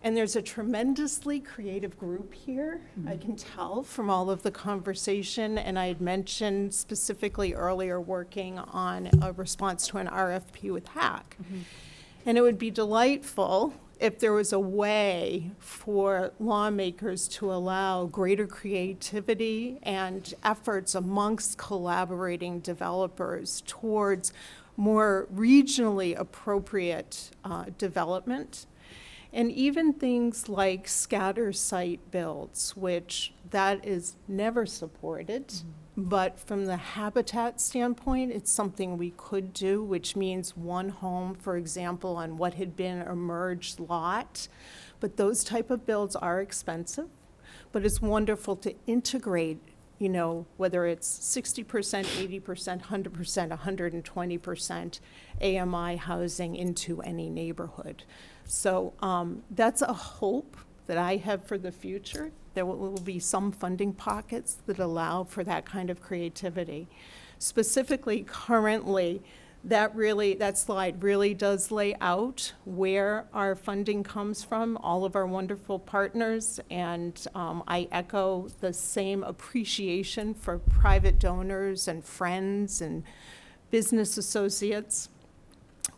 And there's a tremendously creative group here, I can tell from all of the conversation. And I had mentioned specifically earlier working on a response to an RFP with HAC. And it would be delightful if there was a way for lawmakers to allow greater creativity and efforts amongst collaborating developers towards more regionally appropriate development. And even things like scatter site builds, which that is never supported. But from the habitat standpoint, it's something we could do, which means one home, for example, on what had been a merged lot. But those type of builds are expensive, but it's wonderful to integrate, whether it's 60%, 80%, 100%, 120% AMI housing into any neighborhood. So that's a hope that I have for the future. There will be some funding pockets that allow for that kind of creativity. Specifically, currently, that slide really does lay out where our funding comes from, all of our wonderful partners, and I echo the same appreciation for private donors and friends and business associates.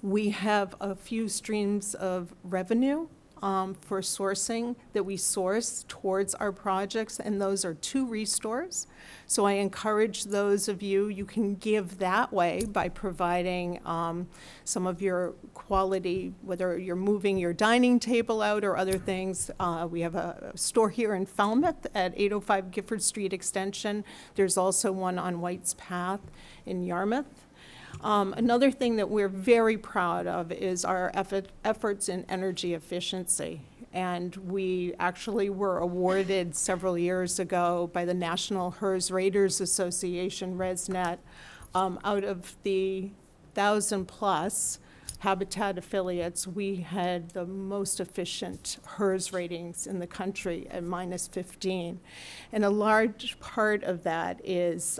We have a few streams of revenue for sourcing that we source towards our projects, and those are 2 restores. So I encourage those of you can give that way by providing some of your quality, whether you're moving your dining table out or other things. We have a store here in Falmouth at 805 Gifford Street Extension. There's also one on White's Path in Yarmouth. Another thing that we're very proud of is our efforts in energy efficiency. And we actually were awarded several years ago by the National HERS Raters Association, ResNet, out of the 1,000+ Habitat affiliates, we had the most efficient HERS ratings in the country at -15. And a large part of that is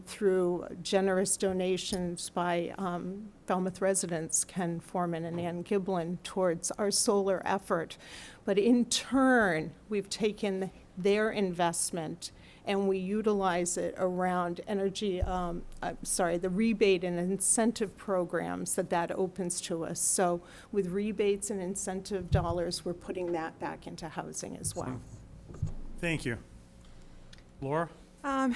through generous donations by Falmouth residents Ken Foreman and Ann Giblin towards our solar effort. But in turn, we've taken their investment and we utilize it around energy, the rebate and incentive programs that opens to us. So with rebates and incentive dollars, we're putting that back into housing as well. Thank you. Laura? The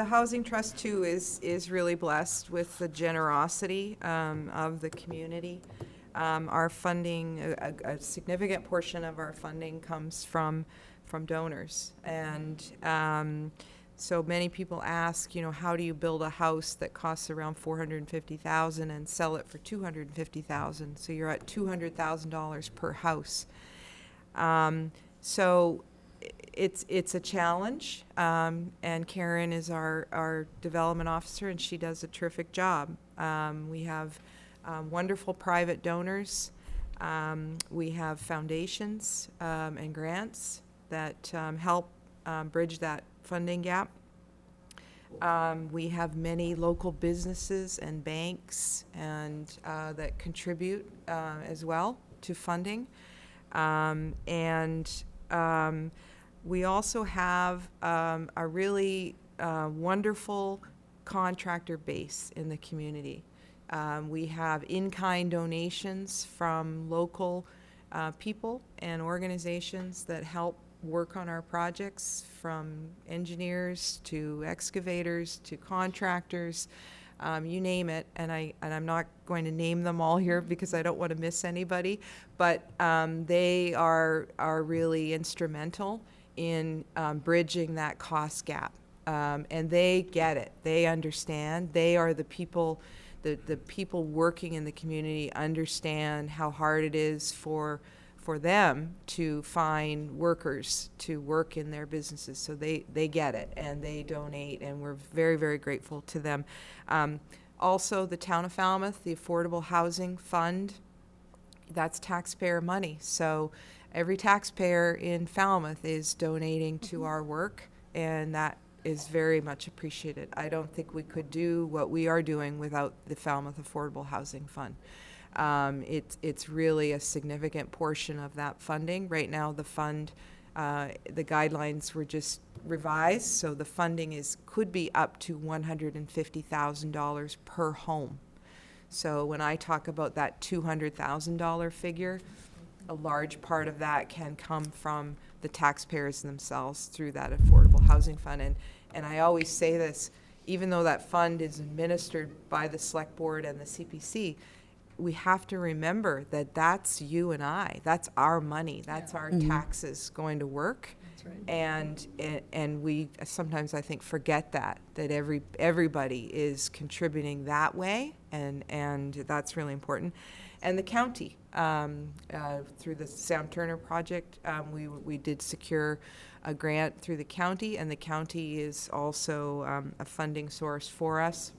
Housing Trust too is really blessed with the generosity of the community. Our funding, a significant portion of our funding comes from donors, and so many people ask, how do you build a house that costs around $450,000 and sell it for $250,000? So you're at $200,000 per house. So it's a challenge, and Karen is our development officer, and she does a terrific job. We have wonderful private donors. We have foundations and grants that help bridge that funding gap. We have many local businesses and banks and that contribute as well to funding. We also have a really wonderful contractor base in the community. We have in-kind donations from local people and organizations that help work on our projects, from engineers to excavators to contractors, you name it. And I'm not going to name them all here because I don't want to miss anybody, but they are really instrumental in bridging that cost gap. And they get it. They understand. They are the people. The people working in the community understand how hard it is for them to find workers to work in their businesses. So they get it, and they donate, and we're very, very grateful to them. Also, the Town of Falmouth, the Affordable Housing Fund, that's taxpayer money. So every taxpayer in Falmouth is donating to our work, and that is very much appreciated. I don't think we could do what we are doing without the Falmouth Affordable Housing Fund. It's really a significant portion of that funding. Right now, the fund, the guidelines were just revised, so the funding could be up to $150,000 per home. So when I talk about that $200,000 figure, a large part of that can come from the taxpayers themselves through that Affordable Housing Fund. And I always say this, even though that fund is administered by the Select Board and the CPC, we have to remember that that's you and I. That's our money. That's our taxes going to work. That's right. And we sometimes, I think, forget that everybody is contributing that way, and that's really important. And the county, through the Sam Turner project, we did secure a grant through the county, and the county is also a funding source for us.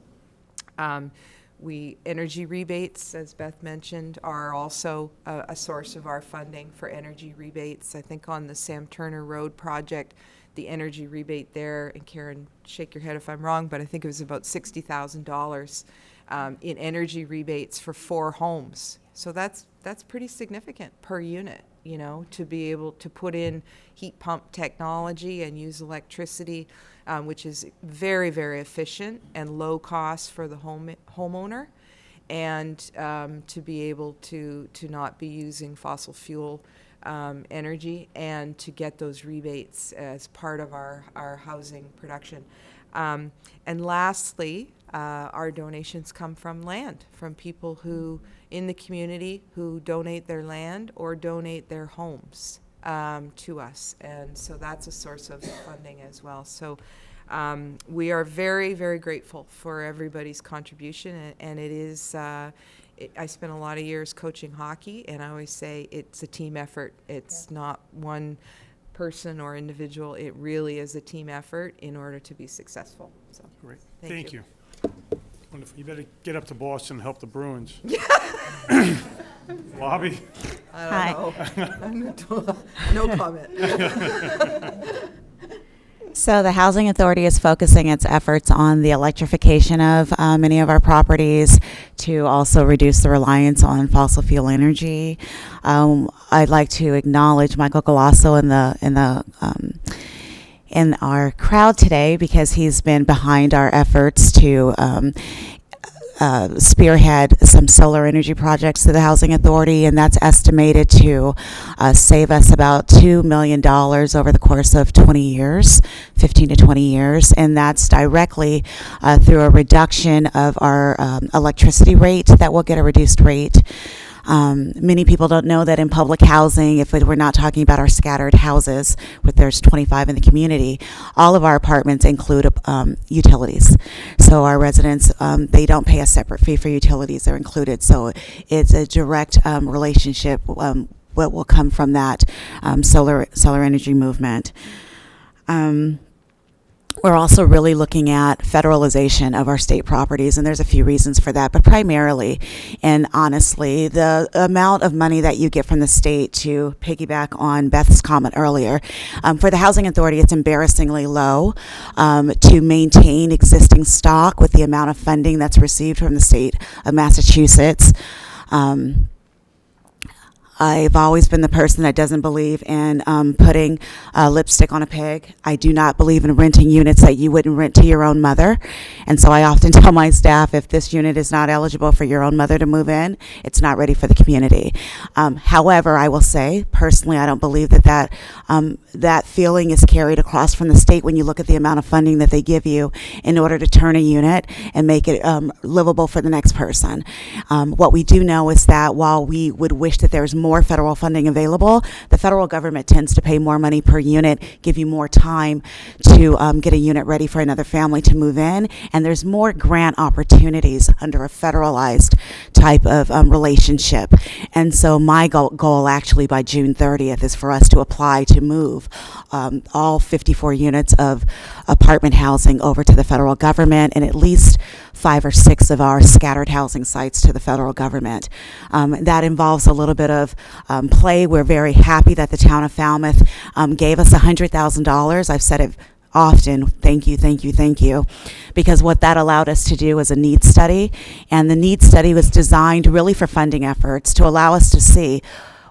Energy rebates, as Beth mentioned, are also a source of our funding for energy rebates. I think on the Sam Turner Road project, the energy rebate there, and Karen, shake your head if I'm wrong, but I think it was about $60,000 in energy rebates for 4 homes. So that's pretty significant per unit, to be able to put in heat pump technology and use electricity, which is very, very efficient and low cost for the homeowner, and to be able to not be using fossil fuel energy, and to get those rebates as part of our housing production. And lastly, our donations come from land, from people who in the community who donate their land or donate their homes to us. And so that's a source of funding as well. So we are very, very grateful for everybody's contribution, and it I spent a lot of years coaching hockey, and I always say it's a team effort. It's not one person or individual. It really is a team effort in order to be successful. So Great. Thank Thank you. you. Wonderful. You better get up to Boston and help the Bruins. Bobby? I don't know. No comment. So the Housing Authority is focusing its efforts on the electrification of many of our properties to also reduce the reliance on fossil fuel energy. I'd like to acknowledge Michael Kasparian in our crowd today because he's been behind our efforts to spearhead some solar energy projects to the Housing Authority, and that's estimated to save us about $2 million over the course of 20 years, 15 to 20 years, and that's directly through a reduction of our electricity rate. That will get a reduced rate. Many people don't know that in public housing, if we're not talking about our scattered houses, which there's 25 in the community, all of our apartments include utilities. So our residents, they don't pay a separate fee for utilities; they're included. So it's a direct relationship. What will come from that solar energy movement. We're also really looking at federalization of our state properties, and there's a few reasons for that, but primarily and honestly, the amount of money that you get from the state, to piggyback on Beth's comment earlier, for the Housing Authority, it's embarrassingly low to maintain existing stock with the amount of funding that's received from the state of Massachusetts. I've always been the person that doesn't believe in putting lipstick on a pig. I do not believe in renting units that you wouldn't rent to your own mother. And so I often tell my staff, if this unit is not eligible for your own mother to move in, it's not ready for the community. However, I will say, personally, I don't believe that that feeling is carried across from the state when you look at the amount of funding that they give you in order to turn a unit and make it livable for the next person. What we do know is that while we would wish that there was more federal funding available, the federal government tends to pay more money per unit, give you more time to get a unit ready for another family to move in, and there's more grant opportunities under a federalized type of relationship. And so my goal actually by June 30th is for us to apply to move all 54 units of apartment housing over to the federal government, and at least 5 or 6 of our scattered housing sites to the federal government. That involves a little bit of play. We're very happy that the town of Falmouth gave us $100,000. I've said it often, thank you, because what that allowed us to do was a needs study, and the needs study was designed really for funding efforts to allow us to see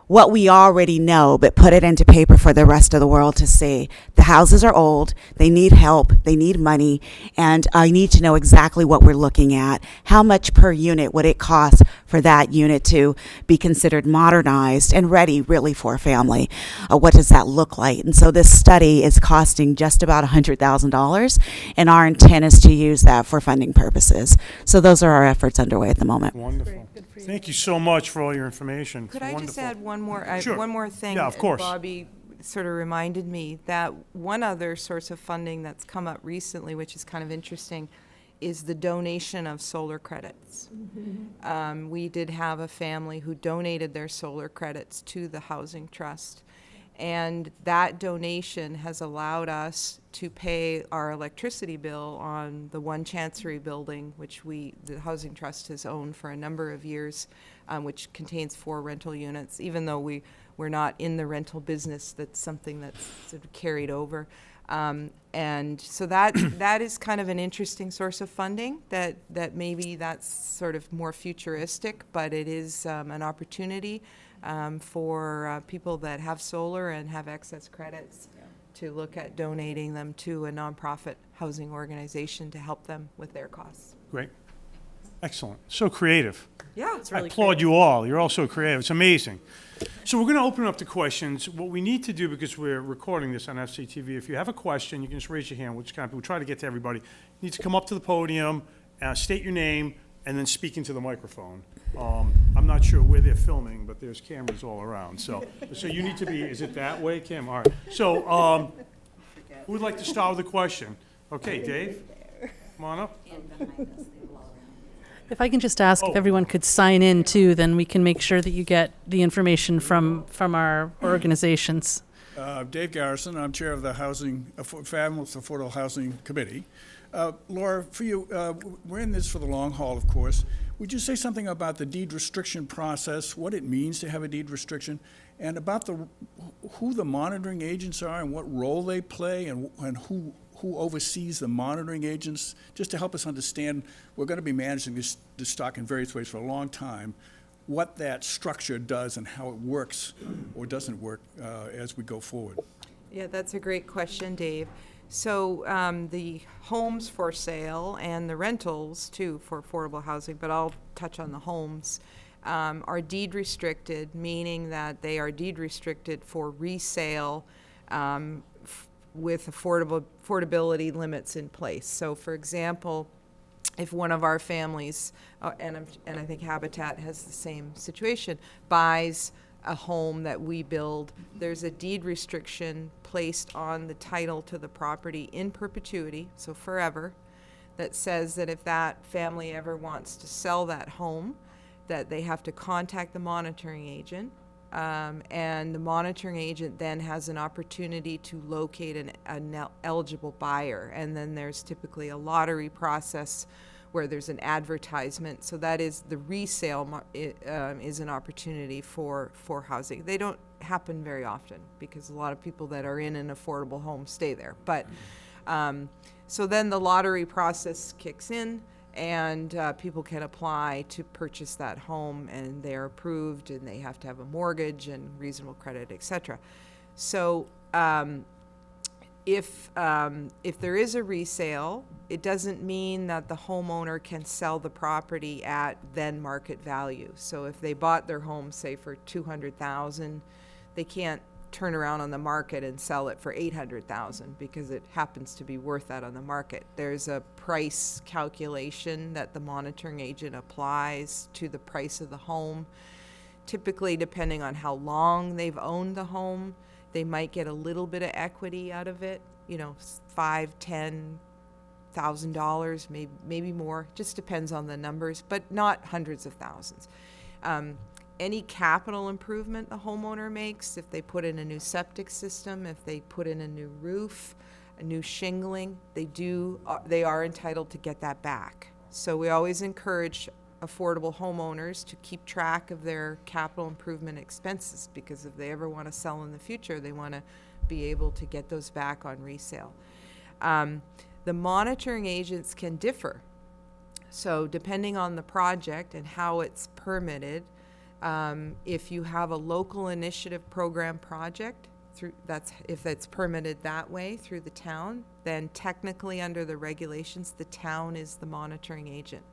what we already know, but put it into paper for the rest of the world to see. The houses are old, they need help, they need money, and I need to know exactly what we're looking at. How much per unit would it cost for that unit to be considered modernized and ready really for a family? What does that look like? And so this study is costing just about $100,000, and our intent is to use that for funding purposes. So those are our efforts underway at the moment. Wonderful. Thank you so much for all your information. Could I just add one more Sure. one more thing? Yeah, of course. Bobby sort of reminded me that one other source of funding that's come up recently, which is kind of interesting, is the donation of solar credits. We did have a family who donated their solar credits to the Housing Trust, and that donation has allowed us to pay our electricity bill on the One Chancery building, which the Housing Trust has owned for a number of years, which contains 4 rental units. Even though we're not in the rental business, that's something that's sort of carried over. And so that is kind of an interesting source of funding that maybe that's sort of more futuristic, but it is an opportunity for people that have solar and have excess credits to look at donating them to a nonprofit housing organization to help them with their costs. Great. Excellent. So creative. Yeah, It's really I applaud you all. You're all so creative. It's amazing. So we're going to open up to questions. What we need to do, because we're recording this on FCTV, if you have a question, you can just raise your hand. We'll try to get to everybody. You need to come up to the podium, state your name, and then speak into the microphone. I'm not sure where they're filming, but there's cameras all around. So you need to be, is it that way, Kim? All right. So who would like to start with a question? Okay, Dave, come on up. If I can just ask if everyone could sign in too, then we can make sure that you get the information from our organizations. Dave Garrison, I'm chair of the Falmouth Affordable Housing Committee. Laura, for you, we're in this for the long haul, of course. Would you say something about the deed restriction process, what it means to have a deed restriction, and about who the monitoring agents are and what role they play, and who oversees the monitoring agents, just to help us understand? We're going to be managing this stock in various ways for a long time, what that structure does and how it works or doesn't work as we go forward. Yeah, that's a great question, Dave. So the homes for sale and the rentals too for affordable housing, but I'll touch on the homes, are deed restricted, meaning that they are deed restricted for resale with affordability limits in place. So for example, if one of our families, and I think Habitat has the same situation, buys a home that we build, there's a deed restriction placed on the title to the property in perpetuity, so forever, that says that if that family ever wants to sell that home, that they have to contact the monitoring agent, and the monitoring agent then has an opportunity to locate an eligible buyer, and then there's typically a lottery process where there's an advertisement. So that is the resale is an opportunity for housing. They don't happen very often because a lot of people that are in an affordable home stay there. But so then the lottery process kicks in, and people can apply to purchase that home, and they're approved, and they have to have a mortgage and reasonable credit, etc. So if there is a resale, it doesn't mean that the homeowner can sell the property at then market value. So if they bought their home, say for $200,000, they can't turn around on the market and sell it for $800,000 because it happens to be worth that on the market. There's a price calculation that the monitoring agent applies to the price of the home. Typically, depending on how long they've owned the home, they might get a little bit of equity out of it, $5,000-$10,000, maybe more. Just depends on the numbers, but not hundreds of thousands. Any capital improvement the homeowner makes, if they put in a new septic system, if they put in a new roof, a new shingling, they are entitled to get that back. So we always encourage affordable homeowners to keep track of their capital improvement expenses, because if they ever want to sell in the future, they want to be able to get those back on resale. The monitoring agents can differ. So depending on the project and how it's permitted, if you have a local initiative program project, if it's permitted that way through the town, then technically under the regulations, the town is the monitoring agent.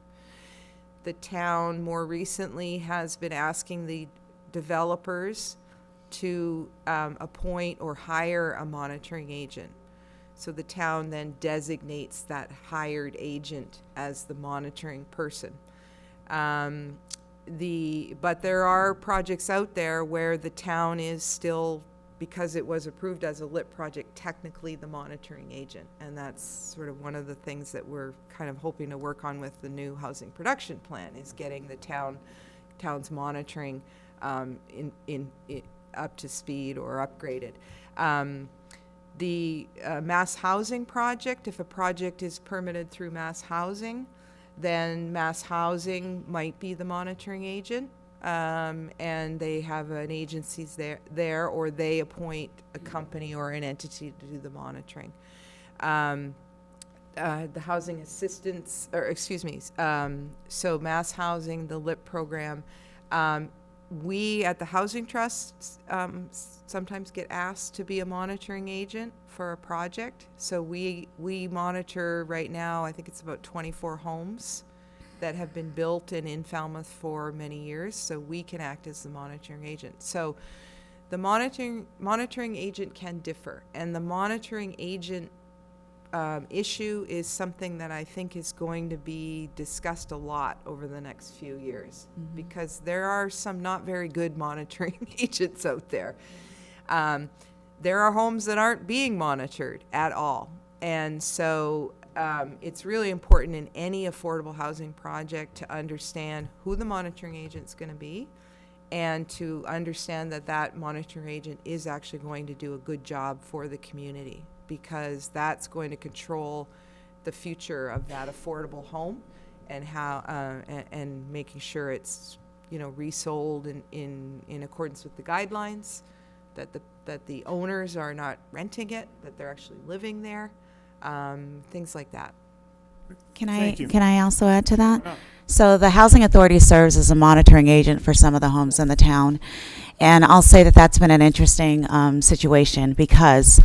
The town more recently has been asking the developers to appoint or hire a monitoring agent. So the town then designates that hired agent as the monitoring person. But there are projects out there where the town is still, because it was approved as a LIP project, technically the monitoring agent. And that's sort of one of the things that we're kind of hoping to work on with the new housing production plan, is getting the town's monitoring up to speed or upgraded. The mass housing project, if a project is permitted through mass housing, then mass housing might be the monitoring agent, and they have an agency there, or they appoint a company or an entity to do the monitoring. The housing assistance, so mass housing, the LIP program, we at the Housing Trust sometimes get asked to be a monitoring agent for a project. So we monitor right now, I think it's about 24 homes that have been built in Falmouth for many years. So we can act as the monitoring agent. So the monitoring agent can differ, and the monitoring agent issue is something that I think is going to be discussed a lot over the next few years, because there are some not very good monitoring agents out there. There are homes that aren't being monitored at all. And so it's really important in any affordable housing project to understand who the monitoring agent's going to be, and to understand that that monitoring agent is actually going to do a good job for the community, because that's going to control the future of that affordable home, and how and making sure it's, you know, resold in accordance with the guidelines, that the owners are not renting it, that they're actually living there, things like that. Thank you. Can I also add to that? So the Housing Authority serves as a monitoring agent for some of the homes in the town. And I'll say that that's been an interesting situation, because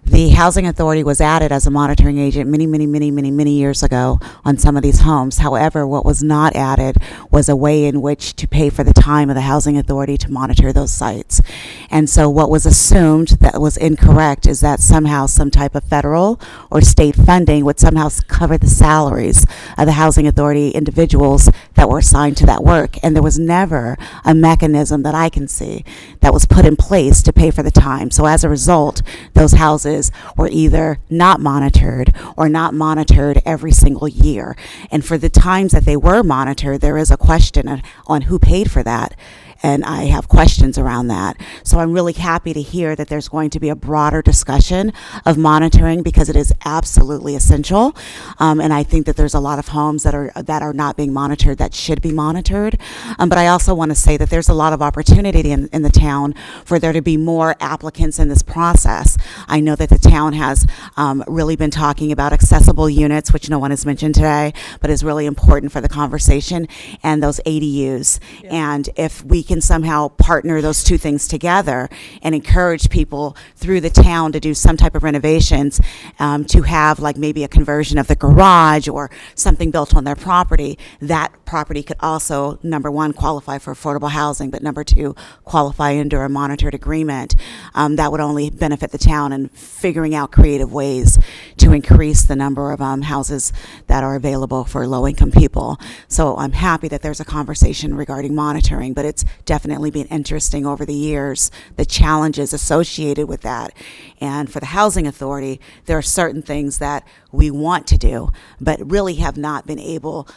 the Housing Authority was added as a monitoring agent many years ago on some of these homes. However, what was not added was a way in which to pay for the time of the Housing Authority to monitor those sites. And so what was assumed that was incorrect is that somehow some type of federal or state funding would somehow cover the salaries of the Housing Authority individuals that were assigned to that work. And there was never a mechanism that I can see that was put in place to pay for the time. So as a result, those houses were either not monitored or not monitored every single year. And for the times that they were monitored, there is a question on who paid for that. And I have questions around that. So I'm really happy to hear that there's going to be a broader discussion of monitoring, because it is absolutely essential. And I think that there's a lot of homes that are not being monitored that should be monitored. But I also want to say that there's a lot of opportunity in the town for there to be more applicants in this process. I know that the town has really been talking about accessible units, which no one has mentioned today, but is really important for the conversation, and those ADUs. Yeah. And if we can somehow partner those two things together and encourage people through the town to do some type of renovations, to have like maybe a conversion of the garage or something built on their property, that property could also, number one, qualify for affordable housing, but number two, qualify under a monitored agreement. That would only benefit the town in figuring out creative ways to increase the number of houses that are available for low-income people. So I'm happy that there's a conversation regarding monitoring, but it's definitely been interesting over the years, the challenges associated with that. And for the Housing Authority, there are certain things that we want to do, but really have not been able,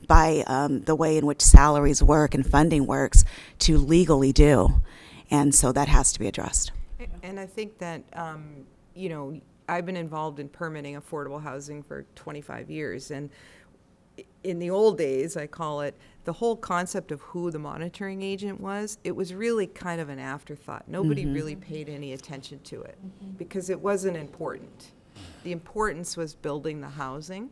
by the way in which salaries work and funding works, to legally do. And so that has to be addressed. And I think that, you know, I've been involved in permitting affordable housing for 25 years. And in the old days, I call it, the whole concept of who the monitoring agent was, it was really kind of an afterthought. Nobody really paid any attention to it because it wasn't important. The importance was building the housing.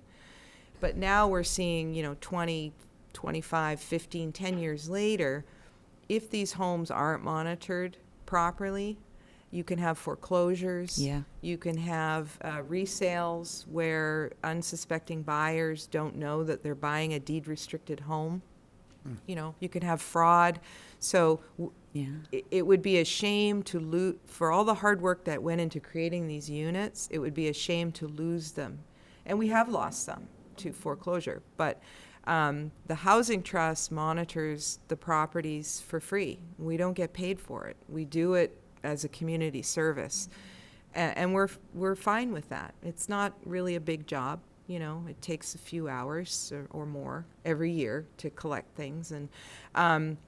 But now we're seeing, you know, 20, 25, 15, 10 years later, if these homes aren't monitored properly, you can have foreclosures. Yeah. You can have resales where unsuspecting buyers don't know that they're buying a deed-restricted home. You know, you can have fraud. So Yeah. it would be a shame to lose, for all the hard work that went into creating these units, it would be a shame to lose them. And we have lost some to foreclosure. But the Housing Trust monitors the properties for free. We don't get paid for it. We do it as a community service. And we're fine with that. It's not really a big job. You know, it takes a few hours or more every year to collect things. And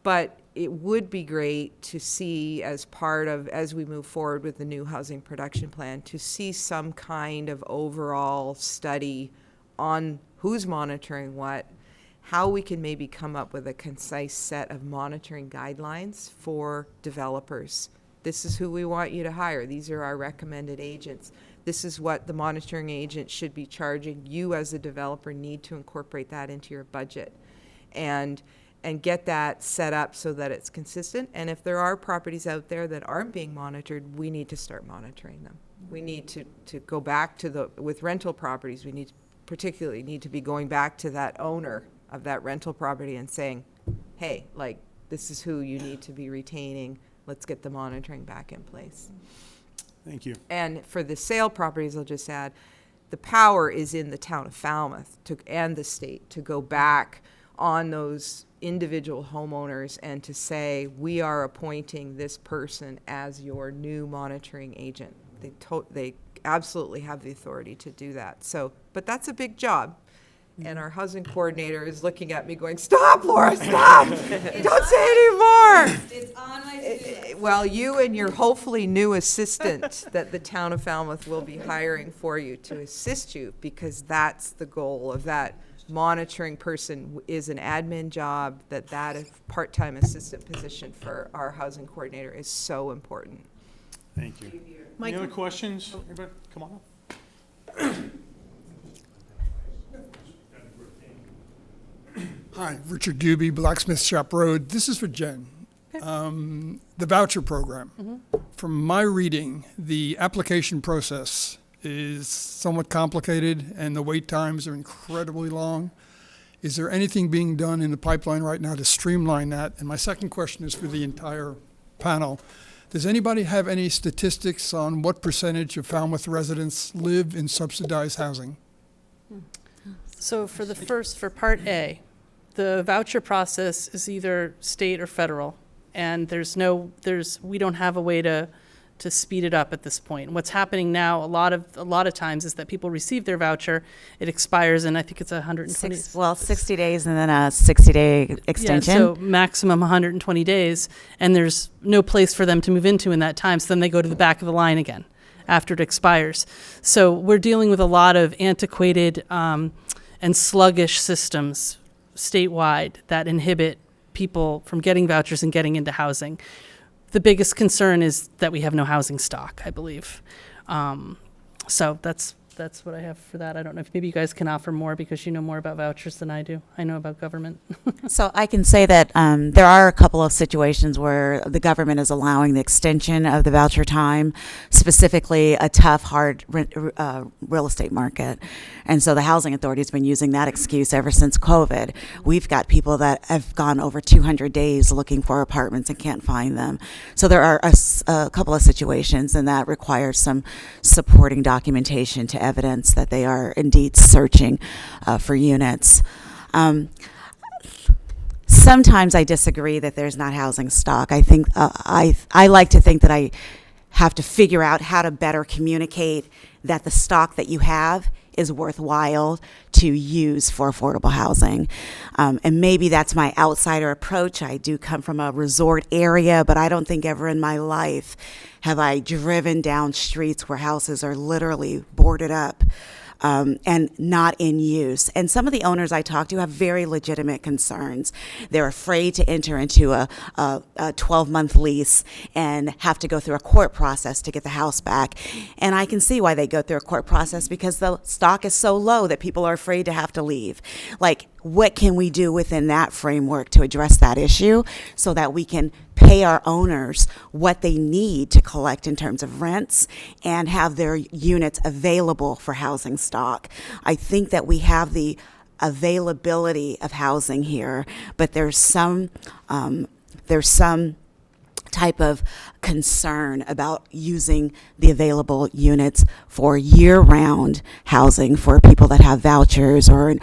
but it would be great to see, as part of, as we move forward with the new housing production plan, to see some kind of overall study on who's monitoring what, how we can maybe come up with a concise set of monitoring guidelines for developers. This is who we want you to hire. These are our recommended agents. This is what the monitoring agent should be charging. You as a developer need to incorporate that into your budget and get that set up so that it's consistent. And if there are properties out there that aren't being monitored, we need to start monitoring them. We need to go back to with rental properties, we particularly need to be going back to that owner of that rental property and saying, hey, like, this is who you need to be retaining. Let's get the monitoring back in place. Thank you. And for the sale properties, I'll just add, the power is in the town of Falmouth and the state to go back on those individual homeowners and to say, we are appointing this person as your new monitoring agent. They absolutely have the authority to do that. So, but that's a big job. And our housing coordinator is looking at me going, "Stop, Laura, stop! Don't say anymore." It's on my to-do. Well, you and your hopefully new assistant that the town of Falmouth will be hiring for you to assist you, because that's the goal of that monitoring person is an admin job, that part-time assistant position for our housing coordinator is so important. Thank you. Any Michael? other questions? Anybody? Come on up. Hi, Richard Doobie, Blacksmith Shop Road. This is for Jen. The voucher program. From my reading, the application process is somewhat complicated and the wait times are incredibly long. Is there anything being done in the pipeline right now to streamline that? And my second question is for the entire panel. Does anybody have any statistics on what percentage of Falmouth residents live in subsidized housing? So for Part A, the voucher process is either state or federal, and we don't have a way to speed it up at this point. And what's happening now, a lot of times, is that people receive their voucher, it expires, and I think it's 120. 60 days and then a 60-day extension. Yeah, so maximum 120 days, and there's no place for them to move into in that time, so then they go to the back of the line again after it expires. So we're dealing with a lot of antiquated and sluggish systems statewide that inhibit people from getting vouchers and getting into housing. The biggest concern is that we have no housing stock, I believe. So that's what I have for that. I don't know if maybe you guys can offer more because you know more about vouchers than I do. I know about government. So I can say that there are a couple of situations where the government is allowing the extension of the voucher time, specifically a tough, hard real estate market. And so the Housing Authority has been using that excuse ever since COVID. We've got people that have gone over 200 days looking for apartments and can't find them. So there are a couple of situations, and that requires some supporting documentation to evidence that they are indeed searching for units. Sometimes I disagree that there's not housing stock. I think I like to think that I have to figure out how to better communicate that the stock that you have is worthwhile to use for affordable housing. And maybe that's my outsider approach. I do come from a resort area, but I don't think ever in my life have I driven down streets where houses are literally boarded up and not in use. And some of the owners I talk to have very legitimate concerns. They're afraid to enter into a 12-month lease and have to go through a court process to get the house back. And I can see why they go through a court process, because the stock is so low that people are afraid to have to leave. Like, what can we do within that framework to address that issue so that we can pay our owners what they need to collect in terms of rents and have their units available for housing stock? I think that we have the availability of housing here, but there's some type of concern about using the available units for year-round housing for people that have vouchers or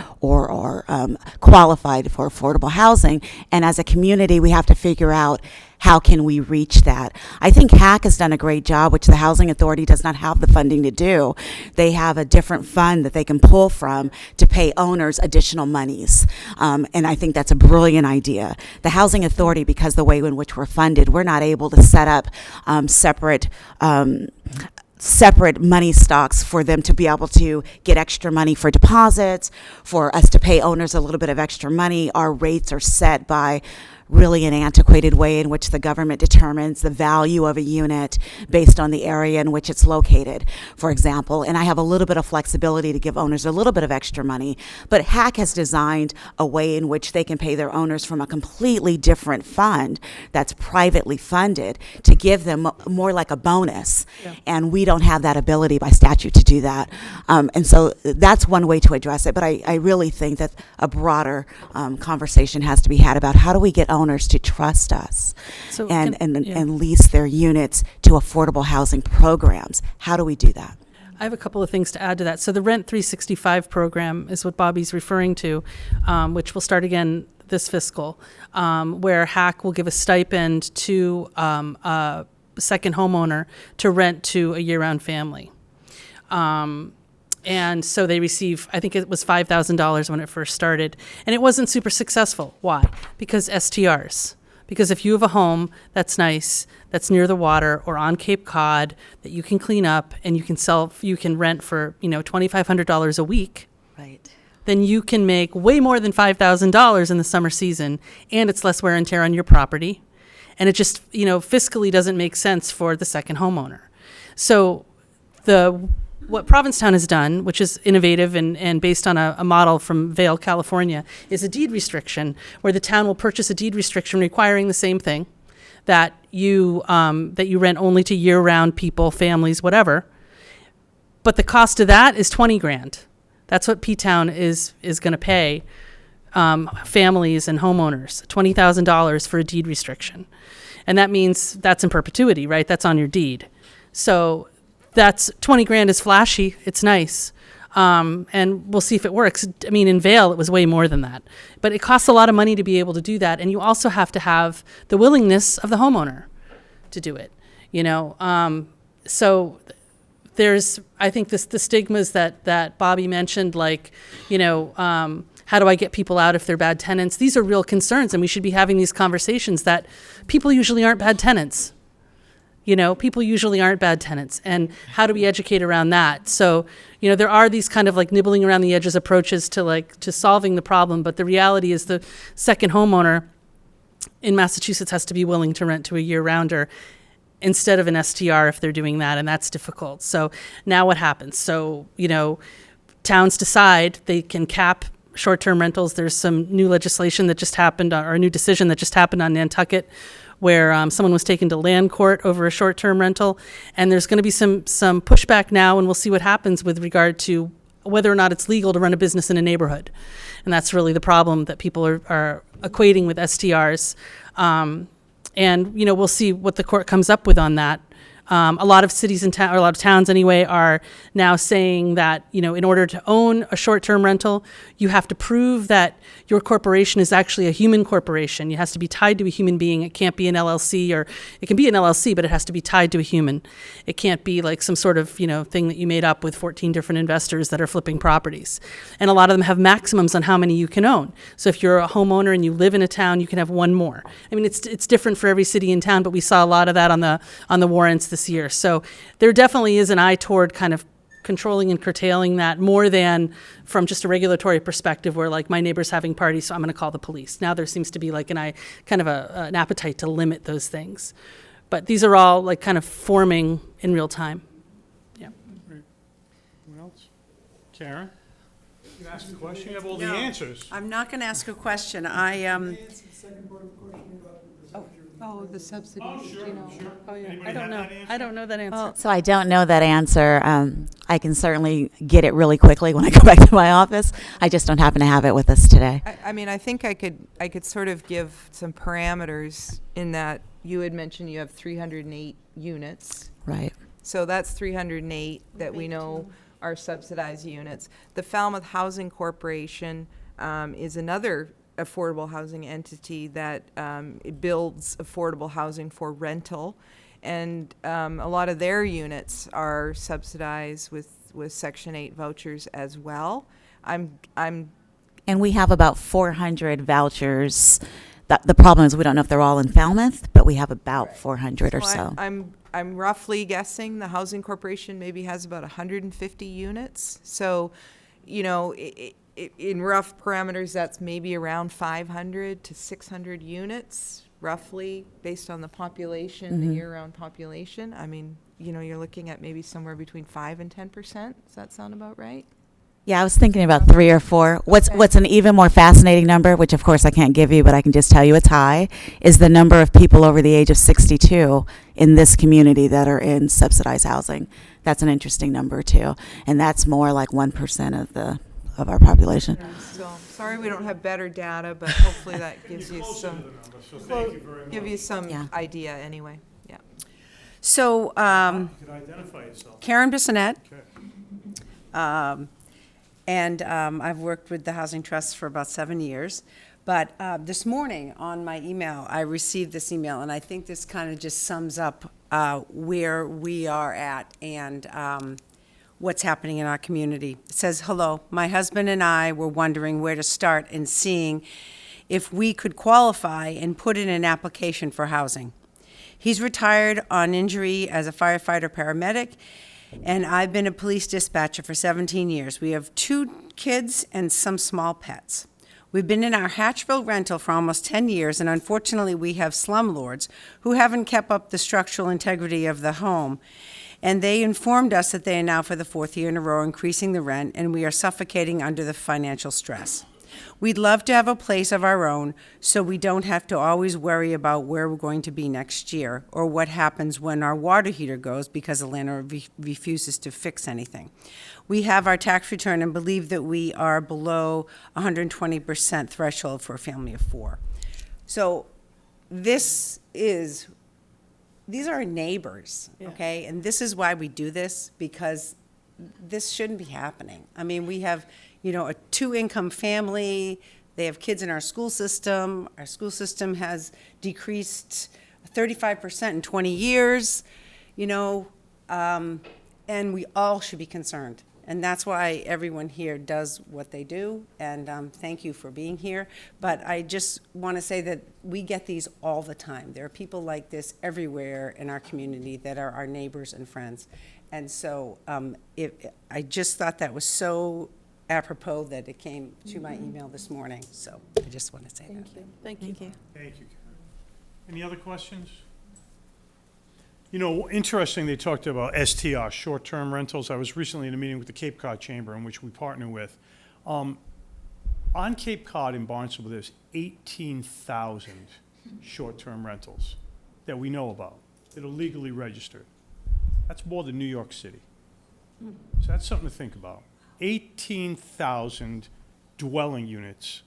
qualified for affordable housing. And as a community, we have to figure out how can we reach that. I think HAC has done a great job, which the Housing Authority does not have the funding to do. They have a different fund that they can pull from to pay owners additional monies. And I think that's a brilliant idea. The Housing Authority, because the way in which we're funded, we're not able to set up separate money stocks for them to be able to get extra money for deposits, for us to pay owners a little bit of extra money. Our rates are set by really an antiquated way in which the government determines the value of a unit based on the area in which it's located, for example. And I have a little bit of flexibility to give owners a little bit of extra money. But HAC has designed a way in which they can pay their owners from a completely different fund that's privately funded to give them more like a bonus. Yeah. And we don't have that ability by statute to do that. And so that's one way to address it. But I really think that a broader conversation has to be had about how do we get owners to trust us and lease their units to affordable housing programs. How do we do that? I have a couple of things to add to that. So the Rent 365 program is what Bobby's referring to, which will start again this fiscal, where HAC will give a stipend to second homeowner to rent to a year-round family. And so they receive, I think it was $5,000 when it first started. And it wasn't super successful. Why? Because STRs. Because if you have a home that's nice, that's near the water or on Cape Cod, that you can clean up and you can rent for, $2,500 a week, Right. then you can make way more than $5,000 in the summer season, and it's less wear and tear on your property. And it just, fiscally doesn't make sense for the second homeowner. So what Provincetown has done, which is innovative and based on a model from Vail, California, is a deed restriction where the town will purchase a deed restriction requiring the same thing, that you rent only to year-round people, families, whatever. But the cost of that is $20,000. That's what P-Town is going to pay families and homeowners, $20,000 for a deed restriction. And that means that's in perpetuity, right? That's on your deed. So that's $20,000 is flashy. It's nice. And we'll see if it works. I mean, in Vail, it was way more than that. But it costs a lot of money to be able to do that. And you also have to have the willingness of the homeowner to do it, So there's, I think, the stigmas that Bobby mentioned, like, how do I get people out if they're bad tenants? These are real concerns, and we should be having these conversations that people usually aren't bad tenants. People usually aren't bad tenants. And how do we educate around that? So, there are these kind of like nibbling around the edges approaches to solving the problem. But the reality is the second homeowner in Massachusetts has to be willing to rent to a year-rounder instead of an STR if they're doing that. And that's difficult. So now what happens? So, towns decide they can cap short-term rentals. There's some new legislation that just happened, or a new decision that just happened on Nantucket, where someone was taken to land court over a short-term rental. And there's going to be some pushback now, and we'll see what happens with regard to whether or not it's legal to run a business in a neighborhood. And that's really the problem that people are equating with STRs. And we'll see what the court comes up with on that. A lot of cities and or a lot of towns anyway are now saying that, in order to own a short-term rental, you have to prove that your corporation is actually a human corporation. It has to be tied to a human being. It can't be an LLC, or it can be an LLC, but it has to be tied to a human. It can't be like some sort of, thing that you made up with 14 different investors that are flipping properties. And a lot of them have maximums on how many you can own. So if you're a homeowner and you live in a town, you can have one more. I mean, it's different for every city and town, but we saw a lot of that on the warrants this year. So there definitely is an eye toward kind of controlling and curtailing that more than from just a regulatory perspective where like my neighbor's having parties, so I'm going to call the police. Now there seems to be like an appetite to limit those things. But these are all like kind of forming in real time. Yeah. Anyone else? Karen? You can ask a question. You have all the answers. I'm not going to ask a question. Oh, the subsidy. Oh, sure. Oh, yeah. Anybody I don't have know. that answer? I don't know that answer. So I don't know that answer. I can certainly get it really quickly when I go back to my office. I just don't happen to have it with us today. I think I could sort of give some parameters in that you had mentioned you have 308 units. Right. So that's 308 that we know are subsidized units. The Falmouth Housing Corporation is another affordable housing entity that builds affordable housing for rental, and a lot of their units are subsidized with Section 8 vouchers as well. And we have about 400 vouchers. The problem is we don't know if they're all in Falmouth, but we have about 400 or so. I'm roughly guessing the Housing Corporation maybe has about 150 units. So, in rough parameters, that's maybe around 500 to 600 units, roughly, based on the population, the year-round population. I mean, you're looking at maybe somewhere between 5 and 10%. Does that sound about right? Yeah, I was thinking about 3 or 4. What's an even more fascinating number, which of course I can't give you, but I can just tell you it's high, is the number of people over the age of 62 in this community that are in subsidized housing. That's an interesting number too, and that's more like 1% of our population. So sorry we don't have better data, but hopefully that gives you some Yeah. idea anyway. Yeah. So, You can identify yourself. Karen Bissonette, Okay. and I've worked with the Housing Trust for about 7 years. But this morning on my email, I received this email, and I think this kind of just sums up where we are at and what's happening in our community. It says, hello, my husband and I were wondering where to start in seeing if we could qualify and put in an application for housing. He's retired on injury as a firefighter paramedic, and I've been a police dispatcher for 17 years. We have 2 kids and some small pets. We've been in our Hatchville rental for almost 10 years, and unfortunately we have slumlords who haven't kept up the structural integrity of the home. And they informed us that they are now for the 4th year in a row increasing the rent, and we are suffocating under the financial stress. We'd love to have a place of our own so we don't have to always worry about where we're going to be next year or what happens when our water heater goes because the landlord refuses to fix anything. We have our tax return and believe that we are below 120% threshold for a family of 4. So these are our neighbors, okay? And this is why we do this, because this shouldn't be happening. I mean, we have, a 2-income family. They have kids in our school system. Our school system has decreased 35% in 20 years, and we all should be concerned. And that's why everyone here does what they do, and thank you for being here. But I just want to say that we get these all the time. There are people like this everywhere in our community that are our neighbors and friends. And so I just thought that was so apropos that it came to my email this morning. So I just want to say that. Thank you. Thank you, Karen. Any other questions? Interesting, they talked about STR, short-term rentals. I was recently in a meeting with the Cape Cod Chamber, in which we partner with. On Cape Cod in Barnstable, there's 18,000 short-term rentals that we know about that are legally registered. That's more than New York City. So that's something to think about. 18,000 dwelling units,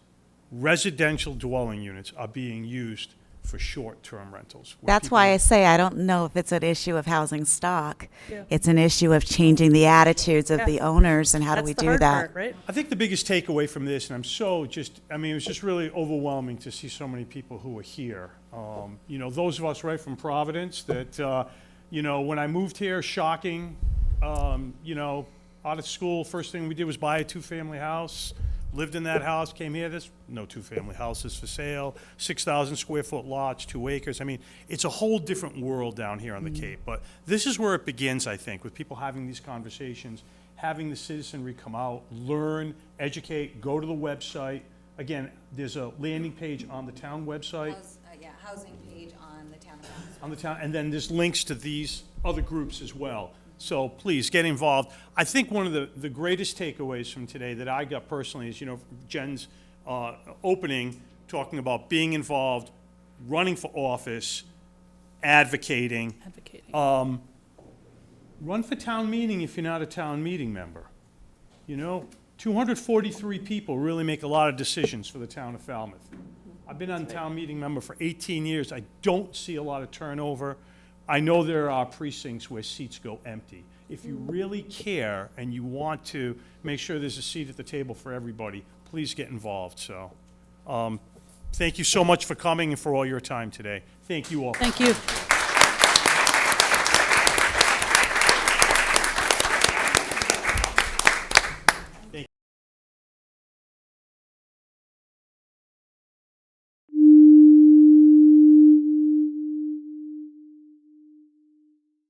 residential dwelling units, are being used for short-term rentals. That's why I say I don't know if it's an issue of housing stock. It's an issue of changing the attitudes of the owners, and how do we That's the do hard that? part, right? I think the biggest takeaway from this, and it was just really overwhelming to see so many people who are here. Those of us right from Providence that, when I moved here, shocking, out of school, first thing we did was buy a 2-family house, lived in that house, came here, there's no 2-family houses for sale, 6,000 square foot lots, 2 acres. I mean, it's a whole different world down here on the Cape. But this is where it begins, I think, with people having these conversations, having the citizenry come out, learn, educate, go to the website. Again, there's a landing page on the town website. Housing page on the town. On the town, and then there's links to these other groups as well. So please get involved. I think one of the greatest takeaways from today that I got personally is, Jen's opening, talking about being involved, running for office, advocating. Run for town meeting if you're not a town meeting member. 243 people really make a lot of decisions for the town of Falmouth. I've been on town meeting member for 18 years. I don't see a lot of turnover. I know there are precincts where seats go empty. If you really care and you want to make sure there's a seat at the table for everybody, please get involved. So, thank you so much for coming and for all your time today. Thank you all. Thank you.